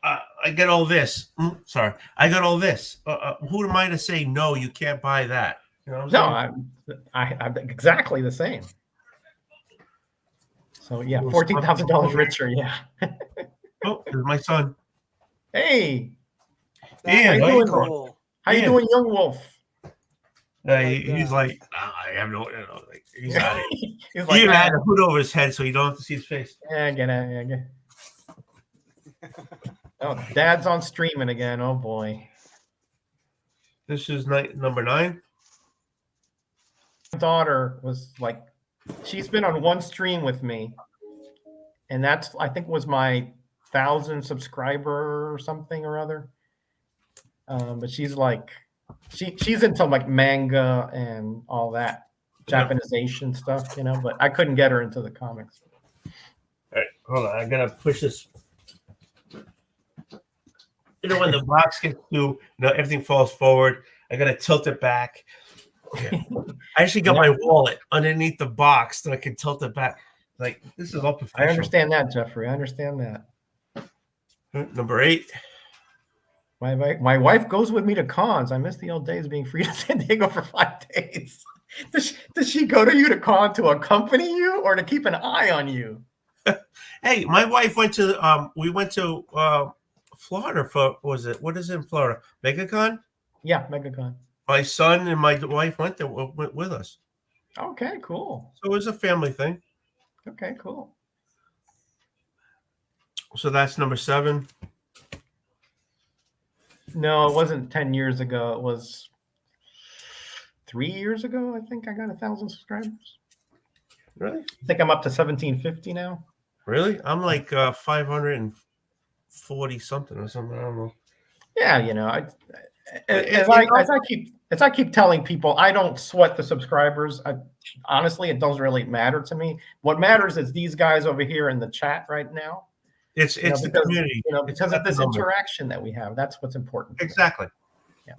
I get all this. Sorry, I got all this. Who am I to say no? You can't buy that. You know what I'm saying? I'm exactly the same. So yeah, $14,000 richer. Yeah. Oh, there's my son. Hey. How How you doing, Young Wolf? He's like, I have no, like he's out of it. He's He even had a hood over his head so you don't have to see his face. Yeah, get it. Oh, Dad's on streaming again. Oh boy. This is number 9. My daughter was like, she's been on one stream with me, and that's I think was my 1,000 subscriber or something or other. But she's like, she's into like manga and all that Japanization stuff, But I couldn't get her into the comics. All right, hold on. I gotta push this. When the box gets to, everything falls forward. I gotta tilt it back. Okay. I actually got my wallet underneath the box so I can tilt it back. Like, this is all professional. I understand that, Jeffrey. I understand that. Number 8. My wife goes with me to cons. I miss the old days being free to San Diego for 5 days. Does she go to you to con to accompany you or to keep an eye on you? Hey, my wife went to we went to Florida for what is it in Florida? MegaCon? Yeah, MegaCon. My son and my wife went with us. Okay, cool. So it was a family thing. Okay, cool. So that's number 7. No, it wasn't 10 years ago. It was 3 years ago. I think I got 1,000 subscribers. Really? I think I'm up to 1,750 now. Really? I'm like 540 something or something. I don't know. Yeah, as I keep telling people, I don't sweat the subscribers. Honestly, it doesn't really matter to me. What matters is these guys over here in the chat right now. It's the community. Because of this interaction that we have. That's what's important. Exactly. Yeah.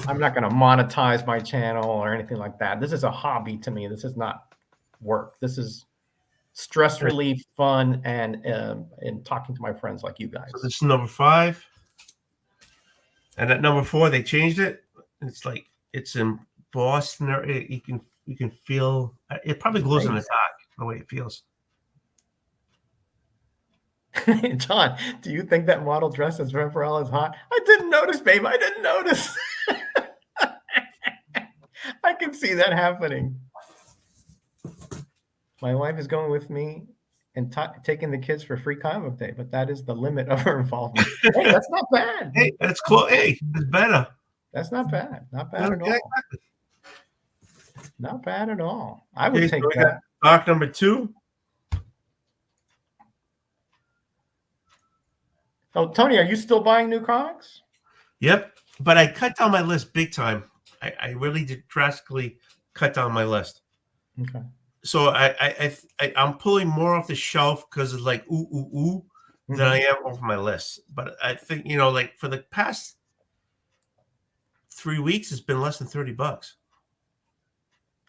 I'm not going to monetize my channel or anything like that. This is a hobby to me. This is not work. This is stress relief, fun, and talking to my friends like you guys. So this is number 5. And at number 4, they changed it. It's like it's in Boston. You can feel it. Probably glows in the dark the way it feels. John, do you think that model dress as Vaporella is hot? I didn't notice, babe. I didn't notice. I can see that happening. My wife is going with me and taking the kids for free comic book day, but that is the limit of her involvement. Hey, that's not bad. Hey, that's cool. Hey, it's better. That's not bad. Not bad at all. Not bad at all. I would take that. Stock number 2. Oh, Tony, are you still buying new comics? Yep, but I cut down my list big time. I really did drastically cut down my list. Okay. So I'm pulling more off the shelf because it's like ooh than I am off my list. But I think like for the past 3 weeks, it's been less than $30.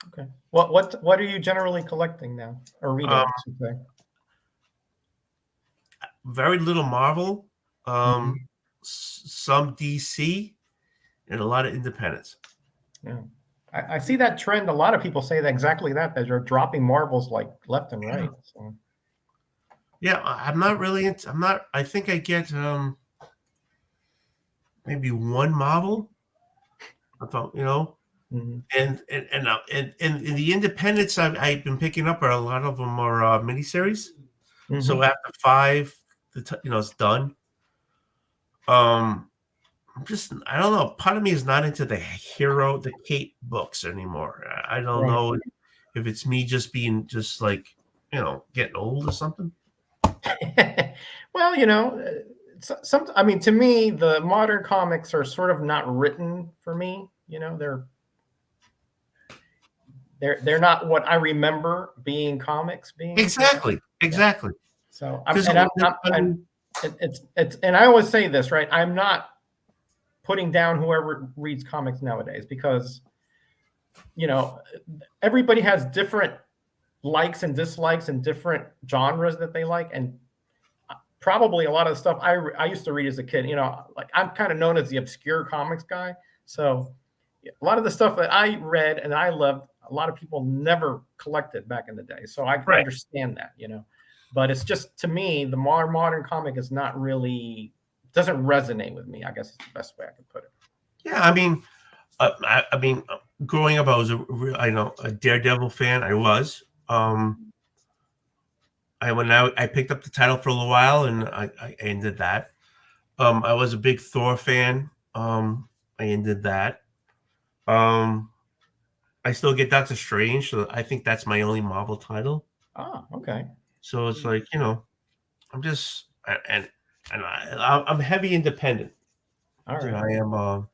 Okay. What are you generally collecting now or reading? I should say? Very little Marvel, some DC, and a lot of independents. Yeah, I see that trend. A lot of people say exactly that they're dropping Marvels like left and right. So. Yeah, I'm not really into. I think I get maybe one Marvel. I thought and the independents I've been picking up are a lot of them are miniseries. So after 5, it's done. I don't know. Part of me is not into the Kate books anymore. I don't know if it's me just being just like, getting old or something. Well, to me, the modern comics are sort of not written for me. They're not what I remember being comics being. Exactly. So and I always say this, right? I'm not putting down whoever reads comics nowadays because, everybody has different likes and dislikes and different genres that they like. And probably a lot of the stuff I used to read as a kid, like I'm kind of known as the obscure comics guy. So a lot of the stuff that I read and I loved, a lot of people never collected back in the day. So I understand that, but it's just, to me, the modern comic is not really, doesn't resonate with me, I guess is the best way I could put it. Yeah, I mean, growing up, I was a Daredevil fan. I was. I picked up the title for a little while, and I ended that. I was a big Thor fan. I ended that. I still get Doctor Strange, so I think that's my only Marvel title. Oh, okay. So it's like, I'm just I'm heavy independent. All right. I am.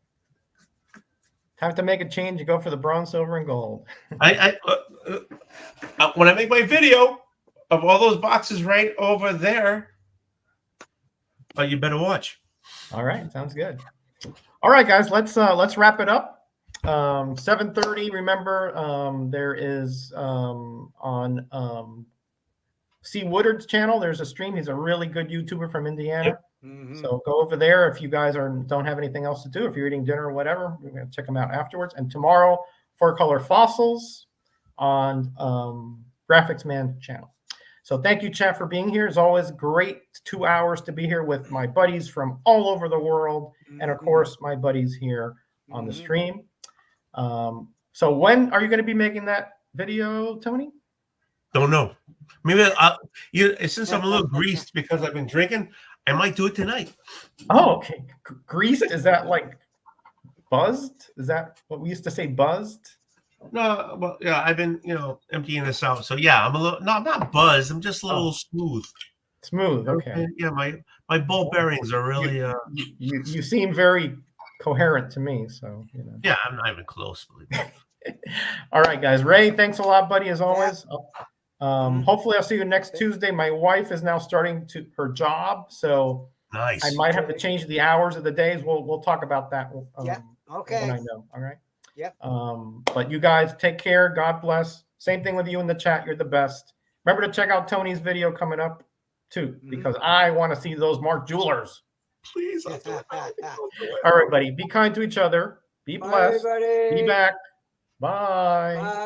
Have to make a change. You go for the bronze, silver, and gold. When I make my video of all those boxes right over there, you better watch. All right, sounds good. All right, guys, let's wrap it up. 7:30. Remember, there is on C. Woodard's channel. There's a stream. He's a really good YouTuber from Indiana. Yep. Mm-hmm. So go over there if you guys don't have anything else to do. If you're eating dinner or whatever, we're going to check them out afterwards. And tomorrow, 4-Color Fossils on Graphics Man channel. So thank you, chat, for being here. It's always great 2 hours to be here with my buddies from all over the world, and of course my buddies here on the stream. So when are you going to be making that video, Tony? Don't know. Maybe since I'm a little greased because I've been drinking, I might do it tonight. Oh, okay. Greased? Is that like buzzed? Is that what we used to say, buzzed? No, well, yeah, I've been, emptying this out. So yeah, I'm a little, no, I'm not buzzed. I'm just a little smooth. Smooth. Okay. Yeah, my ball bearings are really. You seem very coherent to me. So Yeah, I'm not even close. All right, guys. Ray, thanks a lot, buddy. As always. Hopefully, I'll see you next Tuesday. My wife is now starting her job, so nice. I might have to change the hours of the days. We'll talk about that. Yeah. Okay. When I know. All right. Yeah. But you guys take care. God bless. Same thing with you in the chat. You're the best. Remember to check out Tony's video coming up too, because I want to see those Mark Jewelers. Please. All right, buddy. Be kind to each other. Be blessed. Bye, Be back. Bye. Bye.